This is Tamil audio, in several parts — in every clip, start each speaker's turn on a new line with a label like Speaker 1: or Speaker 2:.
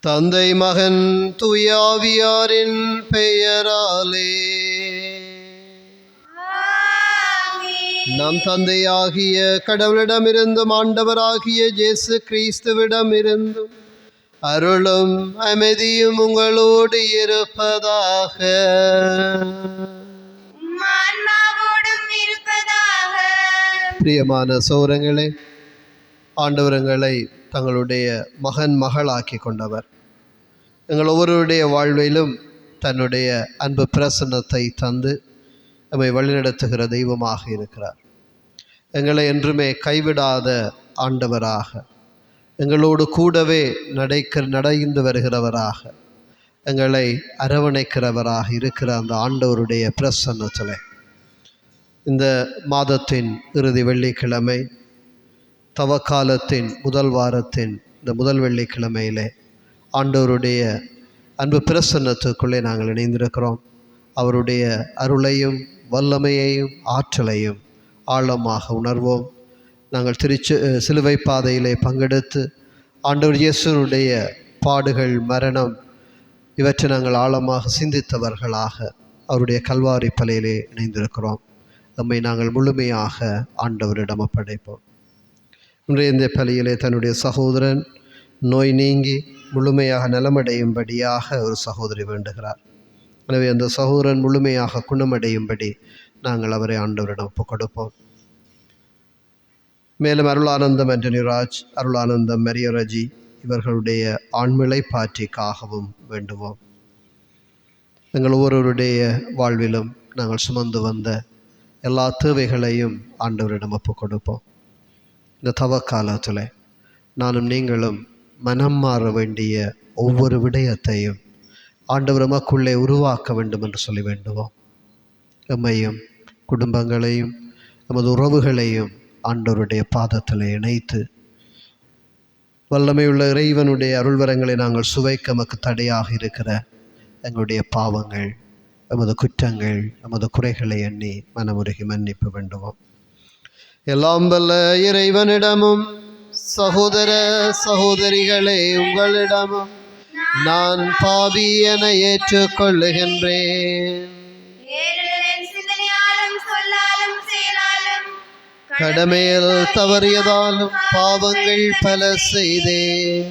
Speaker 1: தந்தை மகன் தூயாவியாரின் பெயராலே. நம் தந்தையாகிய கடவுளிடமிருந்தும் ஆண்டவராகிய இயேசு கிறிஸ்துவிடமிருந்தும் அருளும் அமைதியும் உங்களோடு இருப்பதாக. பிரியமான சகோதரங்களே, ஆண்டவரங்களை தங்களுடைய மகன் மகளாக்கி கொண்டவர் எங்கள் ஒவ்வொருவருடைய வாழ்விலும் தன்னுடைய அன்பு பிரசன்னத்தை தந்து நம்மை வழிநடத்துகிற தெய்வமாக இருக்கிறார். எங்களை என்றுமே கைவிடாத ஆண்டவராக, எங்களோடு கூடவே நடந்து வருகிறவராக, எங்களை அரவணைக்கிறவராக இருக்கிற அந்த ஆண்டவருடைய பிரசன்னத்தில் இந்த மாதத்தின் இறுதி வெள்ளிக்கிழமை, தவக்காலத்தின் முதல் வாரத்தின் இந்த முதல் வெள்ளிக்கிழமையிலே ஆண்டவருடைய அன்பு பிரசன்னத்துக்குள்ளே நாங்கள் இணைந்திருக்கிறோம். அவருடைய அருளையும் வல்லமையையும் ஆற்றலையும் ஆழமாக உணர்வோம். நாங்கள் சிலுவை பாதையிலே பங்கெடுத்து ஆண்டவர் இயேசுனுடைய பாடுகள், மரணம் இவற்றை நாங்கள் ஆழமாக சிந்தித்தவர்களாக அவருடைய கல்வாரி பலியிலே இணைந்திருக்கிறோம். நம்மை நாங்கள் முழுமையாக ஆண்டவரிடம் ஒப்படைப்போம். இன்றைய இந்த பலியிலே தன்னுடைய சகோதரன் நோய் நீங்கி முழுமையாக நலமடையும்படியாக ஒரு சகோதரி வேண்டுகிறார். எனவே அந்த சகோதரன் முழுமையாக குணமடையும்படி நாங்கள் அவரை ஆண்டவரிடம் ஒப்புக் கொடுப்போம். மேலும் அருளானந்தம் ஆண்டனிராஜ், அருளானந்தம் மரியரஜி இவர்களுடைய ஆண்மிளை பாற்றிக்காகவும் வேண்டுவோம். எங்கள் ஒவ்வொருவருடைய வாழ்விலும் நாங்கள் சுமந்து வந்த எல்லா தேவைகளையும் ஆண்டவரிடம் ஒப்புக் கொடுப்போம். இந்த தவக்காலத்தில் நானும் நீங்களும் மனம் மாற வேண்டிய ஒவ்வொரு விடயத்தையும் ஆண்டவர் நமக்குள்ளே உருவாக்க வேண்டும் என்று சொல்லி வேண்டுவோம். எம்மையும் குடும்பங்களையும் நமது உறவுகளையும் ஆண்டவருடைய பாதத்தில் இணைத்து வல்லமையுள்ள இறைவனுடைய அருள்வரங்களை நாங்கள் சுவைக்க நமக்கு தடையாக இருக்கிற எங்களுடைய பாவங்கள், நமது குற்றங்கள், நமது குறைகளை எண்ணி மனமுருகி மன்னிப்பு வேண்டுவோம். எல்லாம் வல்ல இறைவனிடமும் சகோதர சகோதரிகளே உங்களிடமும் நான் பாவி என ஏற்றுக்கொள்ளுகின்றேன். கடமையில் தவறியதாலும் பாவங்கள் பல செய்தேன்.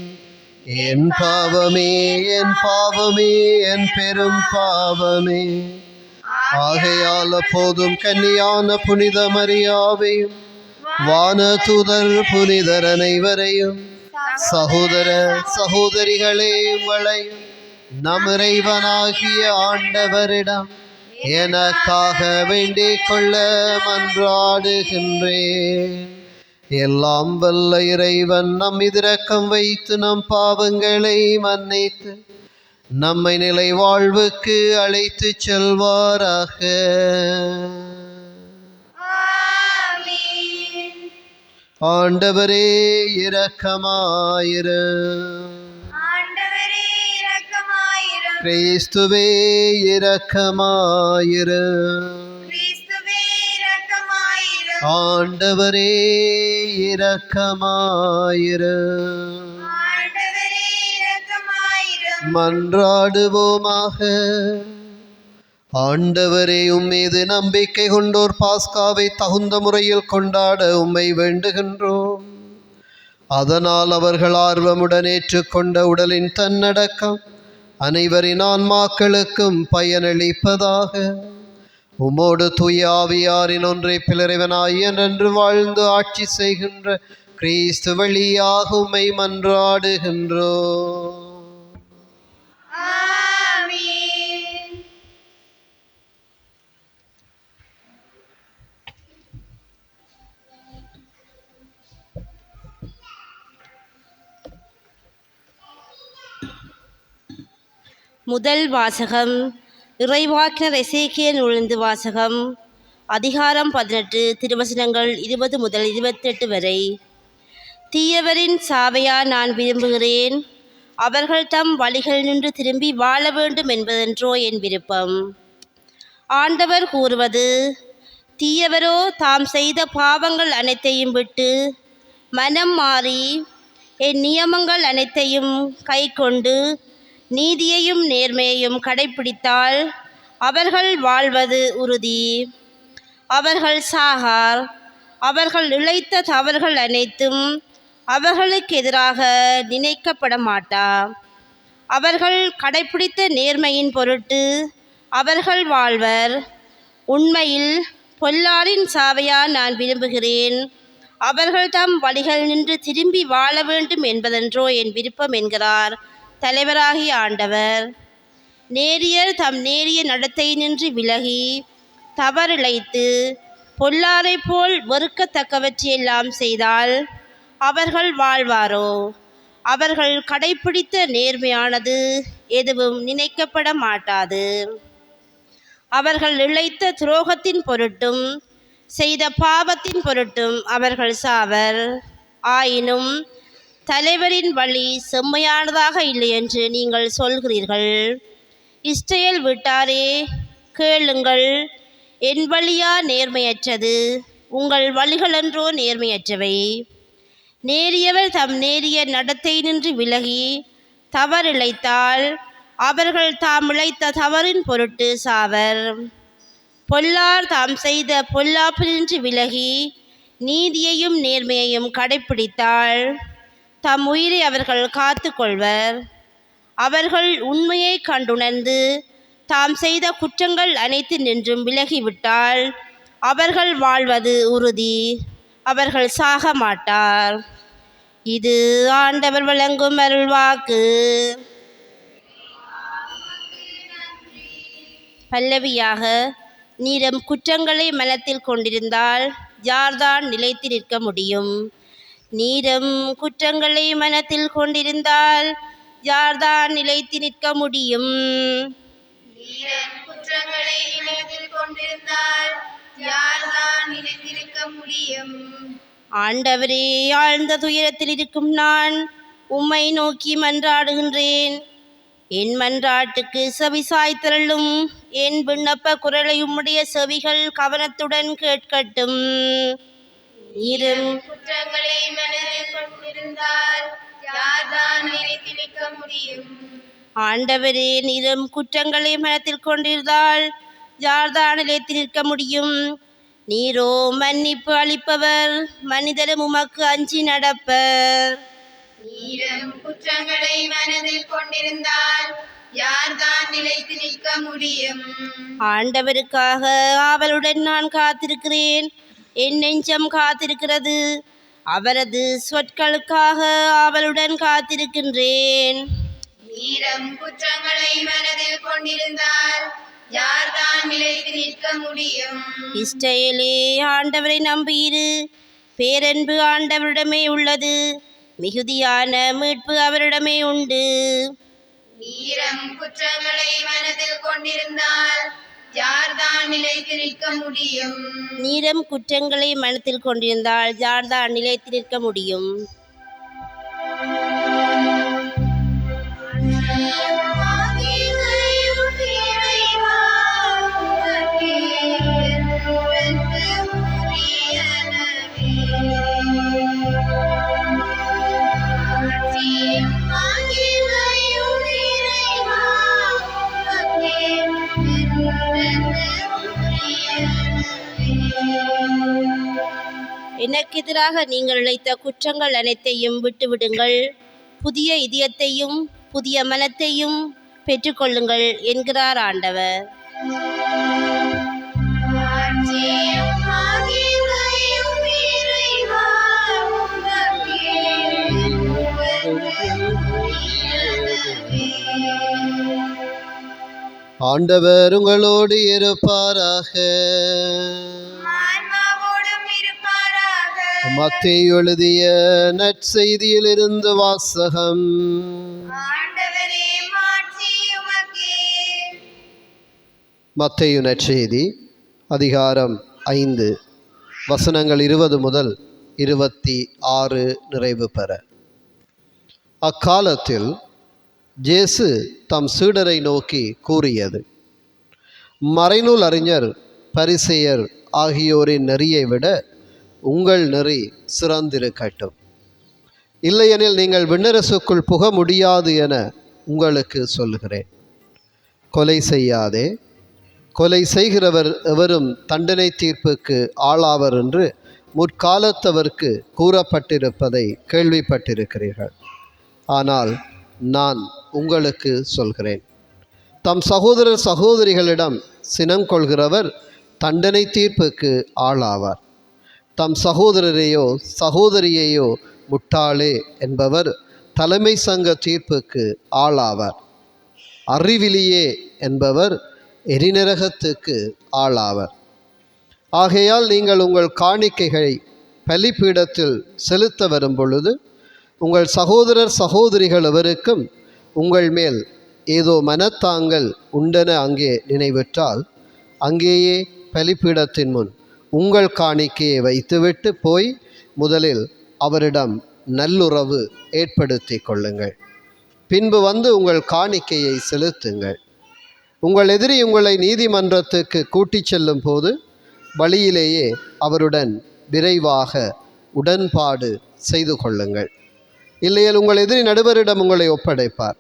Speaker 1: என் பாவமே, என் பாவமே, என் பெரும் பாவமே. ஆகையால் அப்போதும் கன்னியான புனித மரியாவையும் வானதூதர் புனிதர் அனைவரையும் சகோதர சகோதரிகளே உங்களையும் நம் இறைவனாகிய ஆண்டவரிடம் எனக்காக வேண்டிக் கொள்ள மன்றாடுகின்றேன். எல்லாம் வல்ல இறைவன் நம் இரக்கம் வைத்து நம் பாவங்களை மன்னித்து நம்மை நிலை வாழ்வுக்கு அழைத்து செல்வாராக. ஆண்டவரே இரக்கமாயிரு.
Speaker 2: ஆண்டவரே இரக்கமாயிரும்.
Speaker 1: கிறிஸ்துவே இரக்கமாயிரு.
Speaker 2: கிறிஸ்துவே இரக்கமாயிரும்.
Speaker 1: ஆண்டவரே இரக்கமாயிரு.
Speaker 2: ஆண்டவரே இரக்கமாயிரும்.
Speaker 1: மன்றாடுவோமாக. ஆண்டவரே, உம்மீது நம்பிக்கை கொண்டோர் பாஸ்காவை தகுந்த முறையில் கொண்டாட உம்மை வேண்டுகின்றோம். அதனால் அவர்கள் ஆர்வமுடன் ஏற்றுக்கொண்ட உடலின் தன்னடக்கம் அனைவரின் ஆன்மாக்களுக்கும் பயனளிப்பதாக. உம்மோடு தூய ஆவியாரின் ஒன்றை பிளறிவனாய் என்று வாழ்ந்து ஆட்சி செய்கின்ற கிறிஸ்து வழியாக உம்மை மன்றாடுகின்றோம்.
Speaker 2: ஆமென்.
Speaker 3: முதல் வாசகம். இறைவாக்கினர் எசேக்கியேல் நூலிலிருந்து வாசகம். அதிகாரம் 18, திருவசனங்கள் 20 முதல் 28 வரை. தீயவரின் சாவையா நான் விரும்புகிறேன்? அவர்கள் தம் வழிகள் நின்று திரும்பி வாழ வேண்டும் என்பதென்றோ என் விருப்பம். ஆண்டவர் கூறுவது: தீயவரோ தாம் செய்த பாவங்கள் அனைத்தையும் விட்டு மனம் மாறி என் நியமங்கள் அனைத்தையும் கைக்கொண்டு நீதியையும் நேர்மையையும் கடைப்பிடித்தால் அவர்கள் வாழ்வது உறுதி. அவர்கள் சாகார். அவர்கள் இழைத்த தவறுகள் அனைத்தும் அவர்களுக்கு எதிராக நினைக்கப்பட மாட்டா. அவர்கள் கடைப்பிடித்த நேர்மையின் பொருட்டு அவர்கள் வாழ்வர். உண்மையில் பொல்லாரின் சாவையா நான் விரும்புகிறேன்? அவர்கள் தம் வழிகள் நின்று திரும்பி வாழ வேண்டும் என்பதென்றோ என் விருப்பம் என்கிறார் தலைவராகிய ஆண்டவர். நேரியர் தம் நேரிய நடத்தை நின்று விலகி தவறிழைத்து பொல்லாரை போல் வெறுக்கத்தக்கவற்றையெல்லாம் செய்தால் அவர்கள் வாழ்வாரோ? அவர்கள் கடைப்பிடித்த நேர்மையானது எதுவும் நினைக்கப்பட மாட்டாது. அவர்கள் இழைத்த துரோகத்தின் பொருட்டும் செய்த பாவத்தின் பொருட்டும் அவர்கள் சாவர். ஆயினும் தலைவரின் வழி செம்மையானதாக இல்லை என்று நீங்கள் சொல்கிறீர்கள். இஸ்ரவேல் வீட்டாரே, கேளுங்கள். என் வழியா நேர்மையற்றது? உங்கள் வழிகளன்றோ நேர்மையற்றவை? நேரியவர் தம் நேரிய நடத்தை நின்று விலகி தவறிழைத்தால் அவர்கள் தாம் இழைத்த தவறின் பொருட்டு சாவர். பொல்லார் தாம் செய்த பொல்லாப்பினின்று விலகி நீதியையும் நேர்மையையும் கடைப்பிடித்தால் தம் உயிரை அவர்கள் காத்து கொள்வர். அவர்கள் உண்மையை கண்டுணர்ந்து தாம் செய்த குற்றங்கள் அனைத்து நின்றும் விலகிவிட்டால் அவர்கள் வாழ்வது உறுதி. அவர்கள் சாக மாட்டார். இது ஆண்டவர் வழங்கும் அருள்வாக்கு. பல்லவியாக. நீரம் குற்றங்களை மனத்தில் கொண்டிருந்தால் யார்தான் நிலைத்து நிற்க முடியும்? நீரம் குற்றங்களை மனத்தில் கொண்டிருந்தால் யார்தான் நிலைத்து நிற்க முடியும்?
Speaker 2: நீரம் குற்றங்களை மனத்தில் கொண்டிருந்தால் யார்தான் நிலைத்திருக்க முடியும்?
Speaker 3: ஆண்டவரே, ஆழ்ந்த துயரத்தில் இருக்கும் நான் உம்மை நோக்கி மன்றாடுகின்றேன். என் மன்றாட்டுக்கு செவி சாய்த்தருளும். என் விண்ணப்ப குரலை உம்முடைய செவிகள் கவனத்துடன் கேட்கட்டும். நீரும்
Speaker 2: குற்றங்களை மனதில் கொண்டிருந்தால் யார்தான் நிலைத்திருக்க முடியும்?
Speaker 3: ஆண்டவரே, நீரும் குற்றங்களை மனத்தில் கொண்டிருந்தால் யார்தான் நிலைத்து நிற்க முடியும்? நீரோ மன்னிப்பு அளிப்பவர், மனிதரும் உமக்கு அஞ்சி நடப்பர்.
Speaker 2: நீரும் குற்றங்களை மனதில் கொண்டிருந்தால் யார்தான் நிலைத்து நிற்க முடியும்?
Speaker 3: ஆண்டவருக்காக ஆவலுடன் நான் காத்திருக்கிறேன். என் நெஞ்சம் காத்திருக்கிறது. அவரது சொற்களுக்காக ஆவலுடன் காத்திருக்கின்றேன்.
Speaker 2: நீரும் குற்றங்களை மனதில் கொண்டிருந்தால் யார்தான் நிலைத்து நிற்க முடியும்?
Speaker 3: இஸ்ரவேலே, ஆண்டவரை நம்பியிரு. பேரன்பு ஆண்டவரிடமே உள்ளது. மிகுதியான மீட்பு அவரிடமே உண்டு.
Speaker 2: நீரும் குற்றங்களை மனதில் கொண்டிருந்தால் யார்தான் நிலைத்து நிற்க முடியும்?
Speaker 3: நீரம் குற்றங்களை மனத்தில் கொண்டிருந்தால் யார்தான் நிலைத்து நிற்க முடியும்? எனக்கு எதிராக நீங்கள் இழைத்த குற்றங்கள் அனைத்தையும் விட்டுவிடுங்கள், புதிய இதயத்தையும் புதிய மனத்தையும் பெற்றுக்கொள்ளுங்கள் என்கிறார் ஆண்டவர்.
Speaker 1: ஆண்டவர் உங்களோடு இருப்பாராக. மத்தேயு எழுதிய நற்செய்தியிலிருந்து வாசகம். மத்தேயு நற்செய்தி அதிகாரம் 5 வசனங்கள் 20 முதல் 26 நிறைவு பெற. அக்காலத்தில் இயேசு தம் சீடரை நோக்கி கூறியது: மறைநூல் அறிஞர் பரிசேயர் ஆகியோரின் நெறியை விட உங்கள் நெறி சிறந்திருக்கட்டும். இல்லையெனில் நீங்கள் விண்ணரசுக்குள் புக முடியாது என உங்களுக்கு சொல்லுகிறேன். கொலை செய்யாதே, கொலை செய்கிறவர் எவரும் தண்டனை தீர்ப்புக்கு ஆளாவர் என்று முற்காலத்தவர்க்கு கூறப்பட்டிருப்பதை கேள்விப்பட்டிருக்கிறீர்கள். ஆனால் நான் உங்களுக்கு சொல்கிறேன், தம் சகோதரர் சகோதரிகளிடம் சினம் கொள்கிறவர் தண்டனை தீர்ப்புக்கு ஆளாவார். தம் சகோதரரையோ சகோதரியையோ முட்டாளே என்பவர் தலைமை சங்க தீர்ப்புக்கு ஆளாவார். அறிவிலியே என்பவர் எரிநரகத்துக்கு ஆளாவர். ஆகையால் நீங்கள் உங்கள் காணிக்கைகளை பலிபீடத்தில் செலுத்த வரும் பொழுது உங்கள் சகோதரர் சகோதரிகள் எவருக்கும் உங்கள் மேல் ஏதோ மனத்தாங்கள் உண்டென அங்கே நினைவிட்டால் அங்கேயே பலிபீடத்தின் முன் உங்கள் காணிக்கையை வைத்துவிட்டு போய் முதலில் அவரிடம் நல்லுறவு ஏற்படுத்தி கொள்ளுங்கள். பின்பு வந்து உங்கள் காணிக்கையை செலுத்துங்கள். உங்கள் எதிரி உங்களை நீதிமன்றத்துக்கு கூட்டிச் செல்லும் போது வழியிலேயே அவருடன் விரைவாக உடன்பாடு செய்து கொள்ளுங்கள். இல்லையேல் உங்கள் எதிரி நடுவரிடம் உங்களை ஒப்படைப்பார்.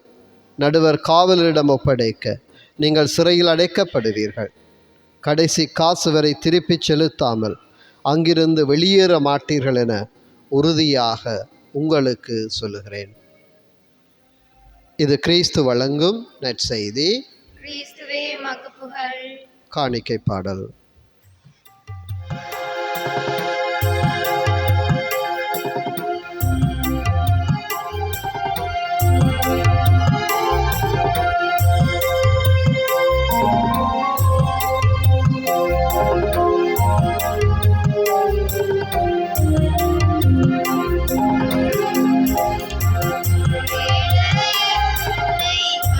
Speaker 1: நடுவர் காவலரிடம் ஒப்படைக்க நீங்கள் சிறையில் அடைக்கப்படுவீர்கள். கடைசி காசு வரை திருப்பிச் செலுத்தாமல் அங்கிருந்து வெளியேற மாட்டீர்கள் என உறுதியாக உங்களுக்கு சொல்லுகிறேன். இது கிறிஸ்து வழங்கும் நற்செய்தி.
Speaker 2: கிறிஸ்துவே உமக்கு புகழ்.
Speaker 1: காணிக்கை பாடல்.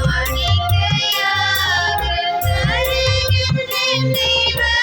Speaker 2: காணிக்கையாக தருகின்றேன் தேவா.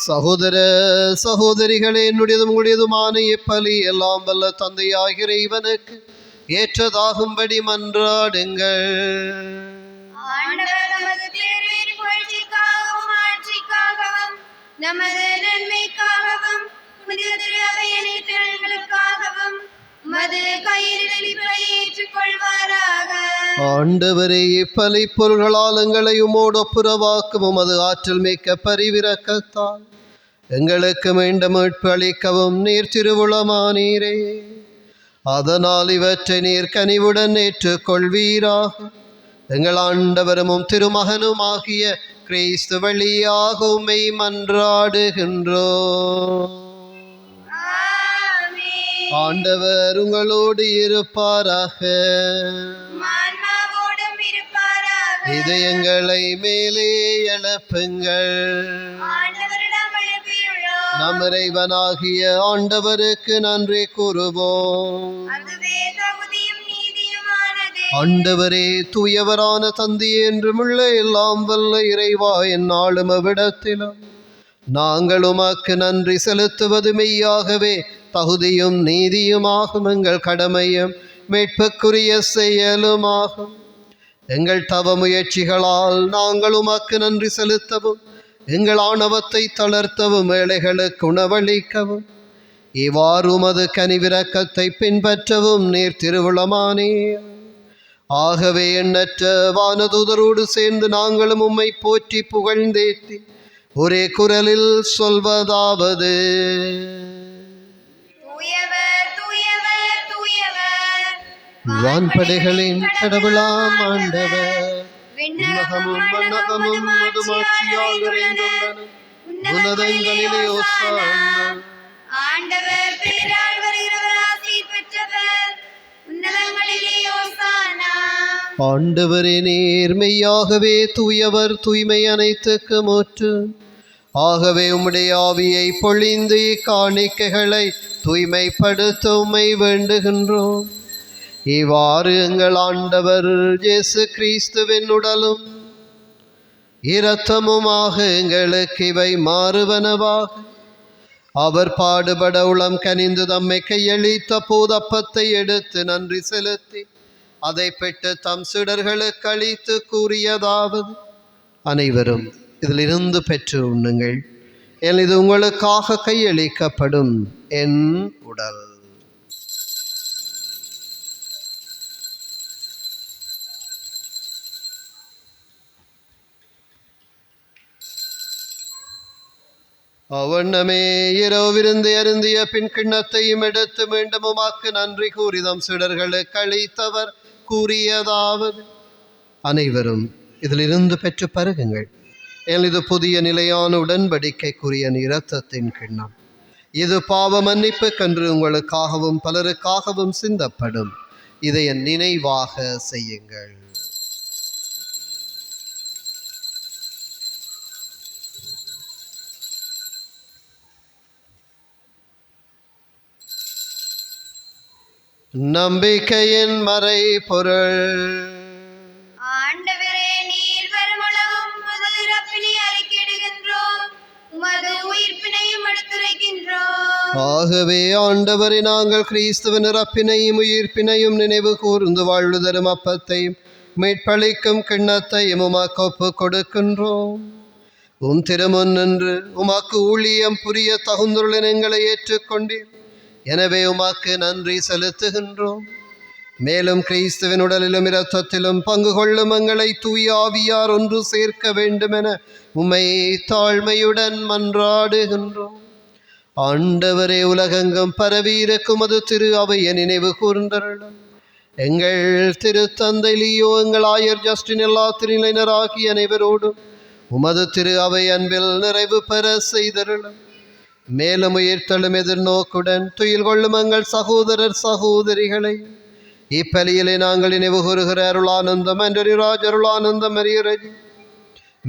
Speaker 1: சகோதர சகோதரிகளே, என்னுடையதும் உங்களுடையதுமான இப்பலி எல்லாம் வல்ல தந்தையாகிற இவனுக்கு ஏற்றதாகும்படி மன்றாடுங்கள்.
Speaker 2: ஆண்டவர் நமது பேரின் புகழ்ச்சிக்காகவும் ஆட்சிக்காகவும் நமது நன்மைக்காகவும் புனித திரு அவையின் திறன்களுக்காகவும் மது கையிலிருப்பை ஏற்றுக்கொள்வாராக.
Speaker 1: ஆண்டவரே, இப்பலி பொருள்களால் எங்களை உமோடு ஒப்புரவாக்கும் உமது ஆற்றல் மிக்க பரிவிரக்கத்தால் எங்களுக்கு மீண்டும் மீட்பு அளிக்கவும் நீர் திருவுளமானீரே. அதனால் இவற்றை நீர் கனிவுடன் ஏற்றுக்கொள்வீராக. எங்கள் ஆண்டவரும் திருமகனும் ஆகிய கிறிஸ்து வழியாக உம்மை மன்றாடுகின்றோம்.
Speaker 2: ஆமென்.
Speaker 1: ஆண்டவர் உங்களோடு இருப்பாராக.
Speaker 2: ஆன்மாவோடும் இருப்பாராக.
Speaker 1: இதயங்களை மேலே எழுப்புங்கள்.
Speaker 2: ஆண்டவரிடம் எழுப்பியுள்ளோம்.
Speaker 1: நம் இறைவனாகிய ஆண்டவருக்கு நன்றி கூறுவோம்.
Speaker 2: அதுவே தகுதியும் நீதியுமானது.
Speaker 1: ஆண்டவரே, தூயவரான தந்தையே, என்றுமுள்ள எல்லாம் வல்ல இறைவா, எந்நாளும் அவ்விடத்திலும் நாங்கள் உமக்கு நன்றி செலுத்துவது மெய்யாகவே தகுதியும் நீதியுமாகும். எங்கள் கடமையும் மீட்புக்குரிய செயலுமாகும். எங்கள் தவ முயற்சிகளால் நாங்கள் உமக்கு நன்றி செலுத்தவும், எங்கள் ஆணவத்தை தளர்த்தவும், ஏழைகளுக்கு உணவளிக்கவும், இவ்வாறு உமது கனிவிரக்கத்தை பின்பற்றவும் நீர் திருவுளமானீர். ஆகவே எண்ணற்ற வானதூதரோடு சேர்ந்து நாங்களும் உம்மை போற்றி புகழ்ந்தேத்தி ஒரே குரலில் சொல்வதாவது:
Speaker 2: தூயவர் தூயவர் தூயவர்,
Speaker 1: வான்படைகளின் கடவுளாம் ஆண்டவர்,
Speaker 2: விண்ணகமும்
Speaker 1: உன்னகமும் மன்னகமும் மதுமாட்சியால் நிறைந்துள்ளன. உன்னதங்களிலே ஓசானா.
Speaker 2: ஆண்டவர் பேரால் வருகிறவர் ஆசீர் பெற்றவர். உன்னதங்களிலே ஓசானா.
Speaker 1: ஆண்டவரே, நீர் மெய்யாகவே தூயவர், தூய்மை அனைத்துக்கு மூற்று. ஆகவே உம்முடைய ஆவியை பொழிந்து காணிக்கைகளை தூய்மைப்படுத்த உம்மை வேண்டுகின்றோம். இவ்வாறு எங்கள் ஆண்டவர் இயேசு கிறிஸ்துவின் உடலும் இரத்தமுமாக எங்களுக்கு இவை மாறுவனவாக. அவர் பாடுபட உளம் கனிந்து தம்மை கையளித்த போது அப்பத்தை எடுத்து நன்றி செலுத்தி அதை பெற்று தம் சீடர்களுக்கு அளித்து கூறியதாவது: அனைவரும் இதிலிருந்து பெற்று உண்ணுங்கள், ஏன் இது உங்களுக்காக கையளிக்கப்படும் என் உடல். அவ்வண்ணமே இரவிருந்து அருந்திய பின் கிண்ணத்தையும் எடுத்து மீண்டும் உமக்கு நன்றி கூறி தம் சீடர்களுக்கு அளித்தவர் கூறியதாவது: அனைவரும் இதிலிருந்து பெற்று பருகுங்கள், ஏன் இது புதிய நிலையான உடன்படிக்கைக்குரிய இரத்தத்தின் கிண்ணம். இது பாவ மன்னிப்புக்கென்று உங்களுக்காகவும் பலருக்காகவும் சிந்தப்படும். இதை என் நினைவாக செய்யுங்கள். நம்பிக்கையின் மறை பொருள்.
Speaker 2: ஆண்டவரே, நீர் வருமளவும் உமது இறப்பினை அறிக்கையிடுகின்றோம், உமது உயிர்ப்பினையும் எடுத்துரைக்கின்றோம்.
Speaker 1: ஆகவே ஆண்டவரே, நாங்கள் கிறிஸ்துவின் இறப்பினையும் உயிர்ப்பினையும் நினைவு கூர்ந்து வாழ்வு தரும் அப்பத்தையும் மீட்பளிக்கும் கிண்ணத்தையும் உமக்கு ஒப்புக் கொடுக்கின்றோம். உம் திருமுன் நின்று உமக்கு ஊழியம் புரிய தகுந்துள்ள எங்களை ஏற்றுக்கொண்டீர். எனவே உமக்கு நன்றி செலுத்துகின்றோம். மேலும் கிறிஸ்துவின் உடலிலும் இரத்தத்திலும் பங்கு கொள்ளும் எங்களை தூய ஆவியார் ஒன்று சேர்க்க வேண்டுமென உம்மை தாழ்மையுடன் மன்றாடுகின்றோம். ஆண்டவரே, உலகெங்கும் பரவியிருக்கும் அது திரு அவையை நினைவு கூர்ந்தருளும். எங்கள் திருத்தந்தை லியோ, எங்கள் ஆயர் ஜஸ்டின், எல்லா திருநிலையினராகிய அனைவரோடும் உமது திரு அவை அன்பில் நிறைவு பெற செய்தருளும். மேலும் உயிர்த்தெழும் எதிர்நோக்குடன் துயில் கொள்ளும் எங்கள் சகோதரர் சகோதரிகளை இப்பலியிலே நாங்கள் நினைவு கூறுகிற அருளானந்தம் அன்றரிராஜ் அருளானந்தம் அரியரஜி,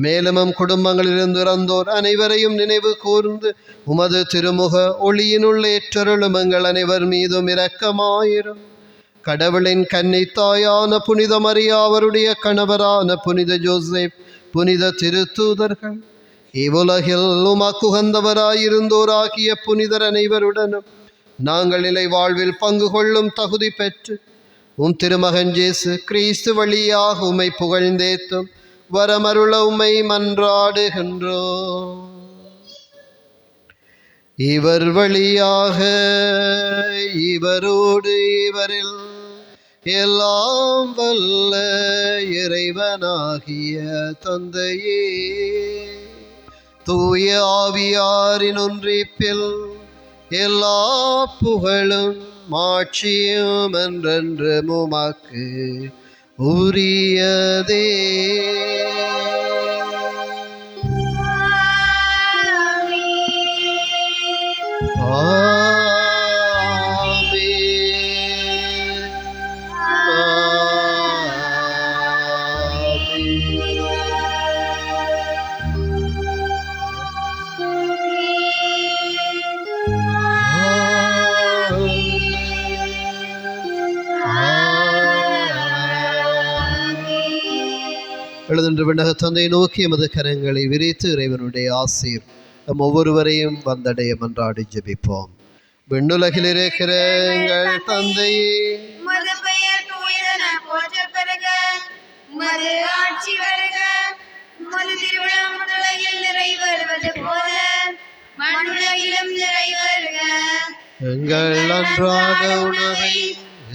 Speaker 1: மேலும் குடும்பங்களிலிருந்து இறந்தோர் அனைவரையும் நினைவு கூர்ந்து உமது திருமுக ஒளியினுள் ஏற்றருளும். எங்கள் அனைவர் மீதும் இரக்கமாயிரும். கடவுளின் கன்னித்தாயான புனித மரியா, அவருடைய கணவரான புனித ஜோசப், புனித திருத்தூதர்கள், இவ்வுலகில் உமக்குகந்தவராயிருந்தோராகிய புனிதர் அனைவருடனும் நாங்கள் நிலை வாழ்வில் பங்கு கொள்ளும் தகுதி பெற்று உம் திருமகன் இயேசு கிறிஸ்து வழியாக உம்மை புகழ்ந்தேத்தும் வரமருள உம்மை மன்றாடுகின்றோம். இவர் வழியாக இவரோடு இவரில் எல்லாம் வல்ல இறைவனாகிய தந்தையே, தூய ஆவியாரின் ஒன்றிப்பில் எல்லா புகழும் மாட்சியும் என்றென்று உமக்கு உரியதே. எழுதென்று விண்ணக தந்தை நோக்கி எமது கரங்களை விரித்து இறைவனுடைய ஆசீர் நம் ஒவ்வொருவரையும் வந்தடைய மன்றாடி ஜெபிப்போம். விண்ணுலகில் இருக்கிற எங்கள் தந்தையே,
Speaker 2: உமது பெயர் தூயதென போற்றப் பெறுக. உமது ஆட்சி வருக. உமது திருவிழம் உலகில் நிறைவேறுவது போல மண்ணுலகிலும் நிறைவேறுக.
Speaker 1: எங்கள் அன்றாட உணவை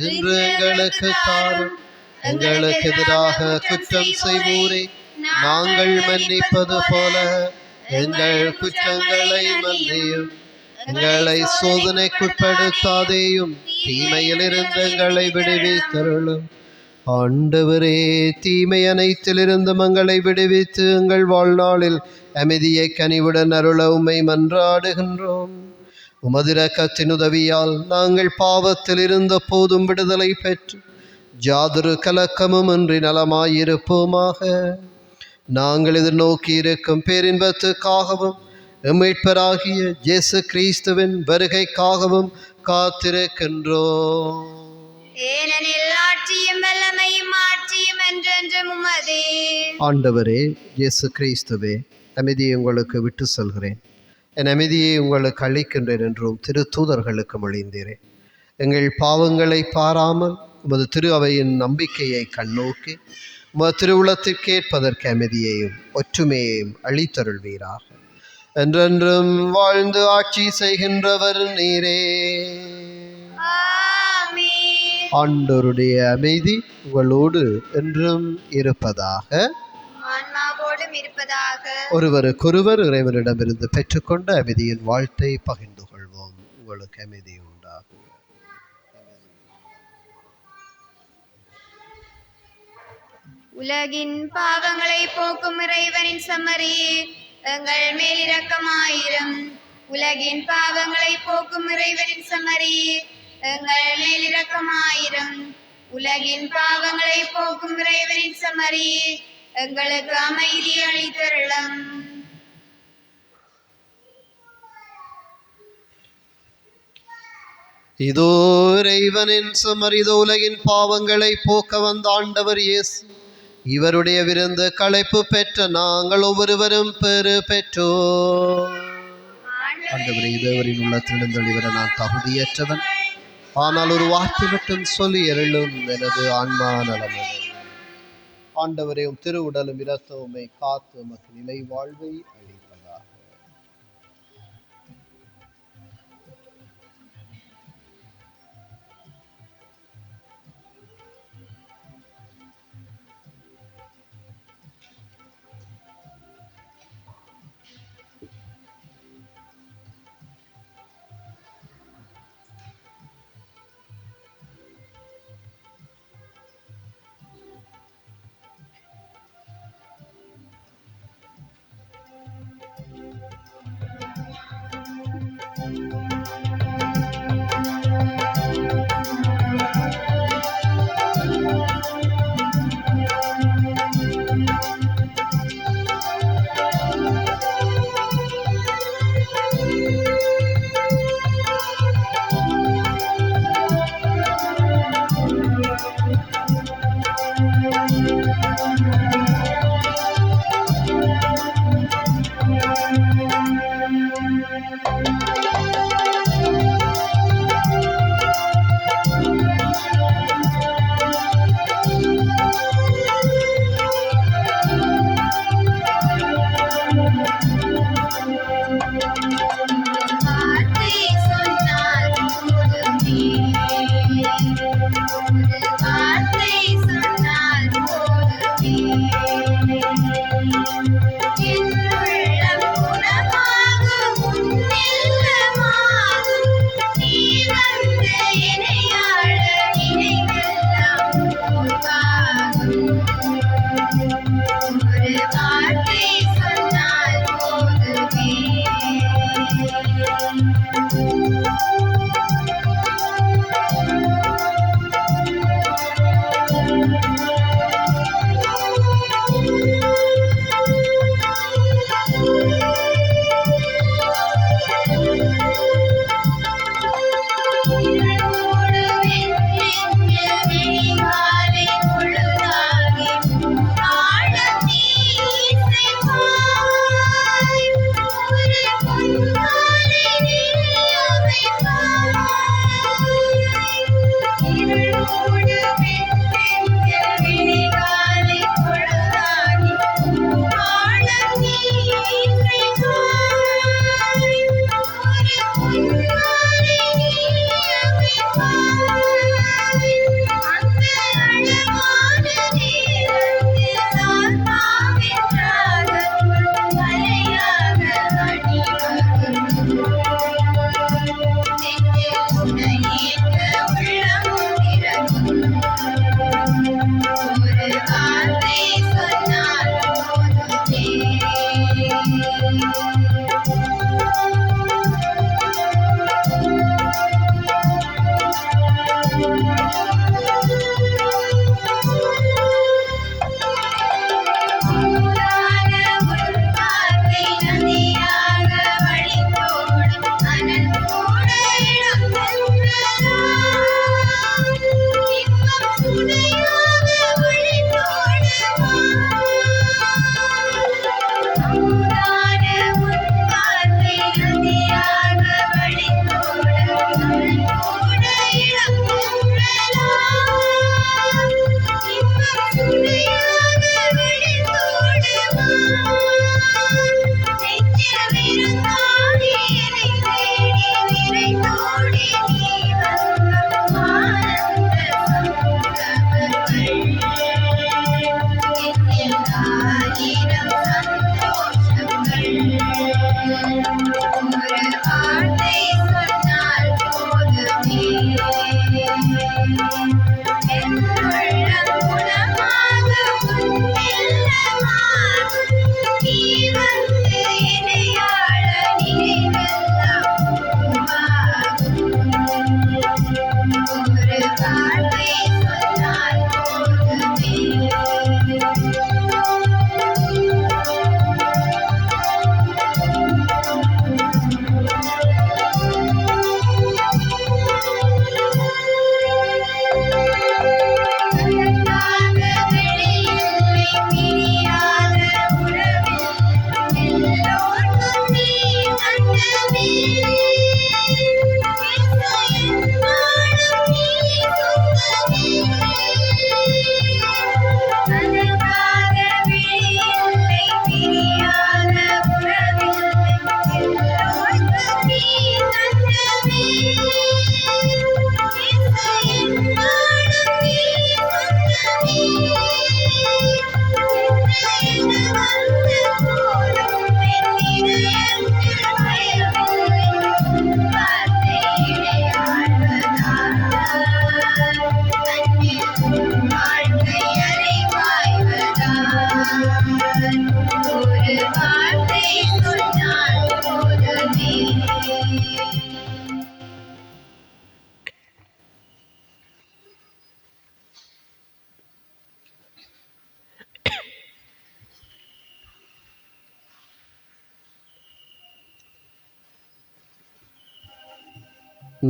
Speaker 1: இன்று எங்களுக்கு தாரும். எங்களுக்கு எதிராக குற்றம் செய்வோரை நாங்கள் மன்னிப்பது போல எங்கள் குற்றங்களை மன்னியும். எங்களை சோதனைக்குட்படுத்தாதேயும், தீமையிலிருந்து எங்களை விடுவித்தருளும். ஆண்டவரே, தீமை அனைத்திலிருந்து எங்களை விடுவித்து எங்கள் வாழ்நாளில் அமைதியை கனிவுடன் அருள உம்மை மன்றாடுகின்றோம். உமது இரக்கத்தின் உதவியால் நாங்கள் பாவத்தில் இருந்த போதும் விடுதலை பெற்று ஜாதொரு கலக்கமும் இன்றி நலமாயிருப்போமாக. நாங்கள் எதிர்நோக்கி இருக்கும் பேரின்பத்துக்காகவும் மீட்பராகிய இயேசு கிறிஸ்துவின் வருகைக்காகவும் காத்திருக்கின்றோம்.
Speaker 2: ஏனெனில் ஆட்சியும் வல்லமையும் ஆட்சியும் என்றென்றும் உமதே.
Speaker 1: ஆண்டவரே இயேசு கிறிஸ்துவே, அமைதியை உங்களுக்கு விட்டு சொல்கிறேன், என் அமைதியை உங்களுக்கு அளிக்கின்றேன் என்றும் திருத்தூதர்களுக்கு மொழிந்தீரேன். எங்கள் பாவங்களை பாராமல் உமது திரு அவையின் நம்பிக்கையை கண்ணோக்கி உமது திருவுளத்திற்கேற்பதற்கு அமைதியையும் ஒற்றுமையையும் அளித்தருள்வீராக. என்றென்றும் வாழ்ந்து ஆட்சி செய்கின்றவர் நீரே.
Speaker 2: ஆமென்.
Speaker 1: ஆண்டவருடைய அமைதி உங்களோடு என்றும் இருப்பதாக.
Speaker 2: ஆன்மாவோடும் இருப்பதாக.
Speaker 1: ஒருவருக்கொருவர் இறைவனிடமிருந்து பெற்றுக்கொண்ட அமைதியின் வாழ்த்தை பகிர்ந்து கொள்வோம். உங்களுக்கு அமைதி உண்டாகும்.
Speaker 2: உலகின் பாவங்களை போக்கும் இறைவனின் செம்மறியே, எங்கள் மேல் இரக்கமாயிரும். உலகின் பாவங்களை போக்கும் இறைவனின் செம்மறியே, எங்கள் மேல் இரக்கமாயிரும். உலகின் பாவங்களை போக்கும் இறைவனின் செம்மறியே, எங்களுக்கு அமைதி அளித்தருளும்.
Speaker 1: இதோ இறைவனின் செம்மறிதோ உலகின் பாவங்களை போக்க வந்த ஆண்டவர் இயேசு. இவருடைய விருந்து களைப்பு பெற்ற நாங்கள் ஒவ்வொருவரும் பெறு பெற்றோம். ஆண்டவரே, இதவரின் உள்ளத்திலிருந்தொழிவர நான் தகுதியற்றவன், ஆனால் ஒரு வார்த்தை மட்டும் சொல்லி எருளும், எனது ஆன்மா நலமது. ஆண்டவரே, திரு உடலும் இரத்தவுமை காத்து உமக்கு நிலை வாழ்வை அளிப்பதாக.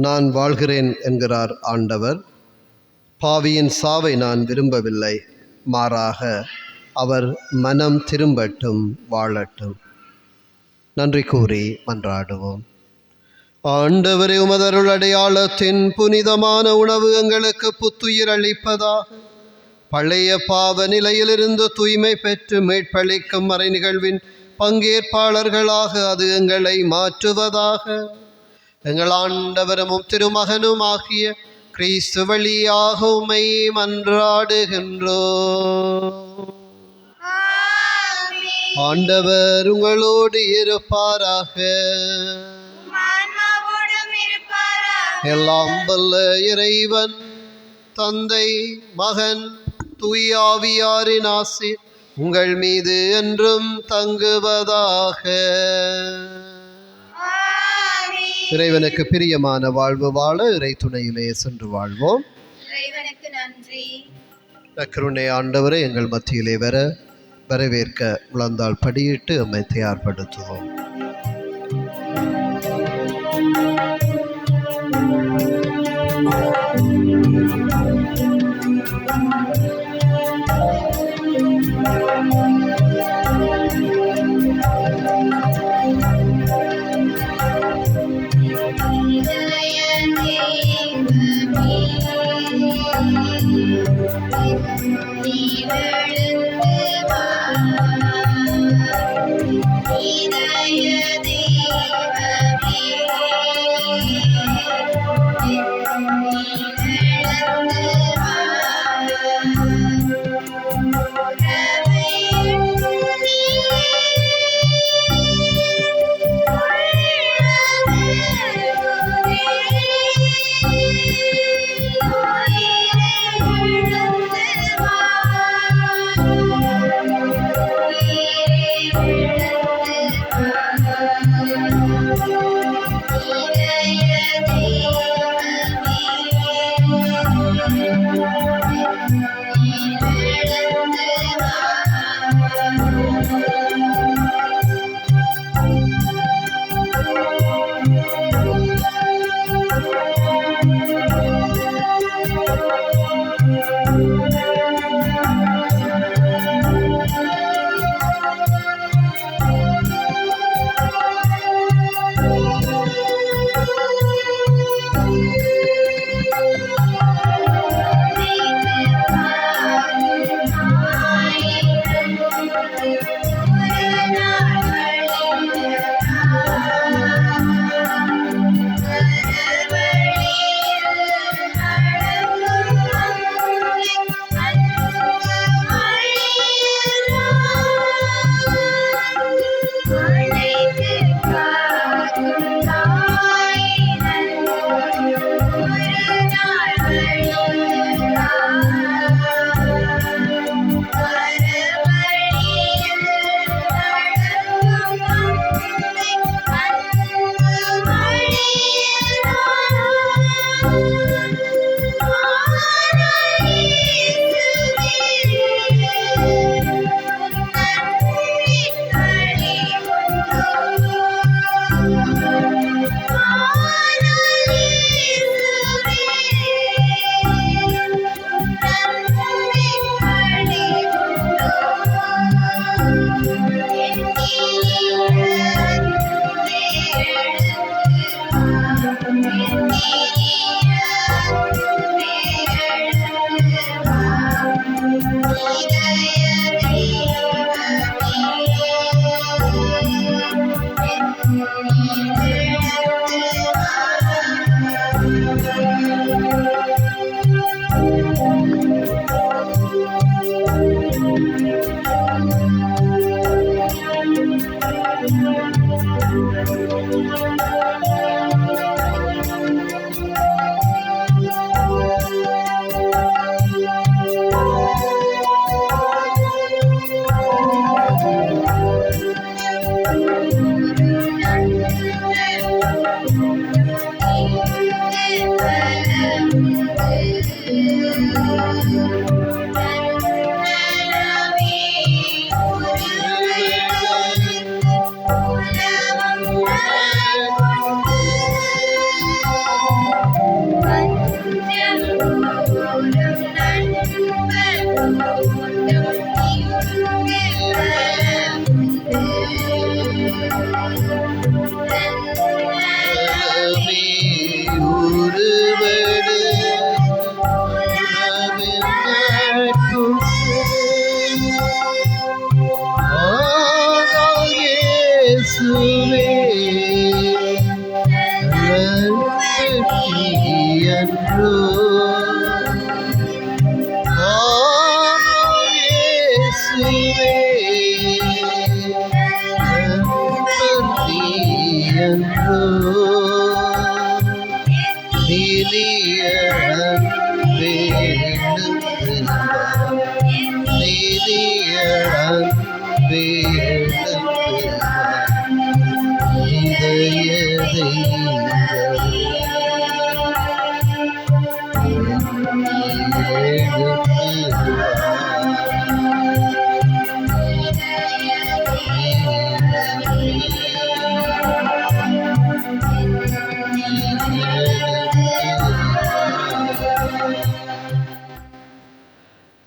Speaker 1: நான் வாழ்கிறேன் என்கிறார் ஆண்டவர். பாவியின் சாவை நான் விரும்பவில்லை, மாறாக அவர் மனம் திரும்பட்டும், வாழட்டும். நன்றி கூறி மன்றாடுவோம். ஆண்டவரே, உமதருள் அடையாளத்தின் புனிதமான உணவு எங்களுக்கு புத்துயிர் அளிப்பதாக, பழைய பாவ நிலையிலிருந்து தூய்மை பெற்று மீட்பளிக்கும் மறை நிகழ்வின் பங்கேற்பாளர்களாக அது எங்களை மாற்றுவதாக. எங்கள் ஆண்டவரும் திருமகனும் ஆகிய கிறிஸ்து வழியாக உம்மை மன்றாடுகின்றோம். ஆண்டவர் உங்களோடு இருப்பாராக. எல்லாம் வல்ல இறைவன் தந்தை, மகன், தூயாவியாரின் ஆசி உங்கள் மீது என்றும் தங்குவதாக. இறைவனுக்கு பிரியமான வாழ்வு வாழ இறை துணையிலே சென்று வாழ்வோம்.
Speaker 2: இறைவனுக்கு நன்றி.
Speaker 1: கருணை ஆண்டவரை எங்கள் மத்தியிலே வரவேற்க முழந்தால் படியிட்டு நம்மை தயார்படுத்துவோம்.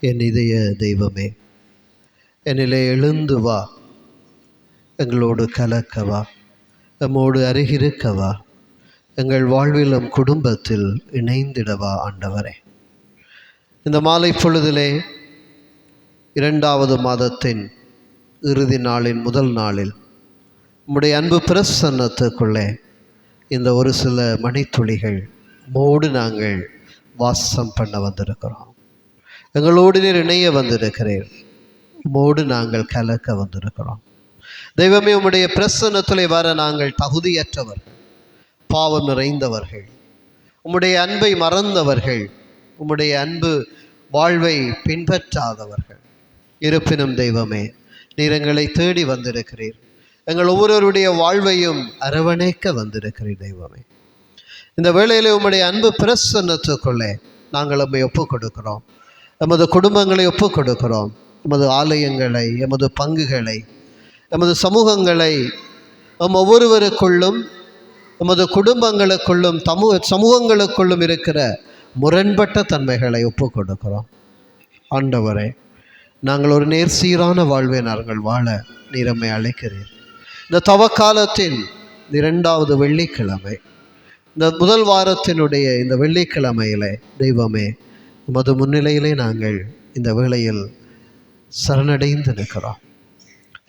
Speaker 1: என் இதய தெய்வமே, என்னிலே எழுந்து வா, எங்களோடு கலக்கவா, நம்மோடு அருகிருக்கவா, எங்கள் வாழ்விலும் குடும்பத்தில் இணைந்திடவா ஆண்டவரே. இந்த மாலை பொழுதிலே 2வது மாதத்தின் இறுதி நாளின் முதல் நாளில் உம்முடைய அன்பு பிரசன்னத்துக்குள்ளே இந்த ஒரு சில மணித்துளிகள் மோடு நாங்கள் வாசம் பண்ண வந்திருக்கிறோம். எங்களோடு நீர் இணைய வந்திருக்கிறீர். மோடு நாங்கள் கலக்க வந்திருக்கிறோம். தெய்வமே, உம்முடைய பிரசன்னத்திலே வர நாங்கள் தகுதியற்றவர்கள், பாவம் நிறைந்தவர்கள், உம்முடைய அன்பை மறந்தவர்கள், உம்முடைய அன்பு வாழ்வை பின்பற்றாதவர்கள். இருப்பினும் தெய்வமே, நீர் எங்களை தேடி வந்திருக்கிறீர். எங்கள் ஒவ்வொருவருடைய வாழ்வையும் அரவணைக்க வந்திருக்கிறீர். தெய்வமே, இந்த வேளையில் உம்முடைய அன்பு பிரசன்னத்துக்குள்ளே நாங்கள் நம்மை ஒப்புக் கொடுக்கிறோம். எமது குடும்பங்களை ஒப்புக் கொடுக்கிறோம். எமது ஆலயங்களை, எமது பங்குகளை, எமது சமூகங்களை, ஒவ்வொருவருக்குள்ளும், எமது குடும்பங்களுக்குள்ளும், சமூகங்களுக்குள்ளும் இருக்கிற முரண்பட்ட தன்மைகளை ஒப்புக் கொடுக்கிறோம். ஆண்டவரே, நாங்கள் ஒரு நேர்சீரான வாழ்வை நாங்கள் வாழ நீர் நம்மை அழைக்கிறீர். இந்த தவக்காலத்தின் 2வது வெள்ளிக்கிழமை, இந்த முதல் வாரத்தினுடைய இந்த வெள்ளிக்கிழமையிலே தெய்வமே, உமது முன்னிலையிலே நாங்கள் இந்த வேளையில் சரணடைந்து நிற்கிறோம்.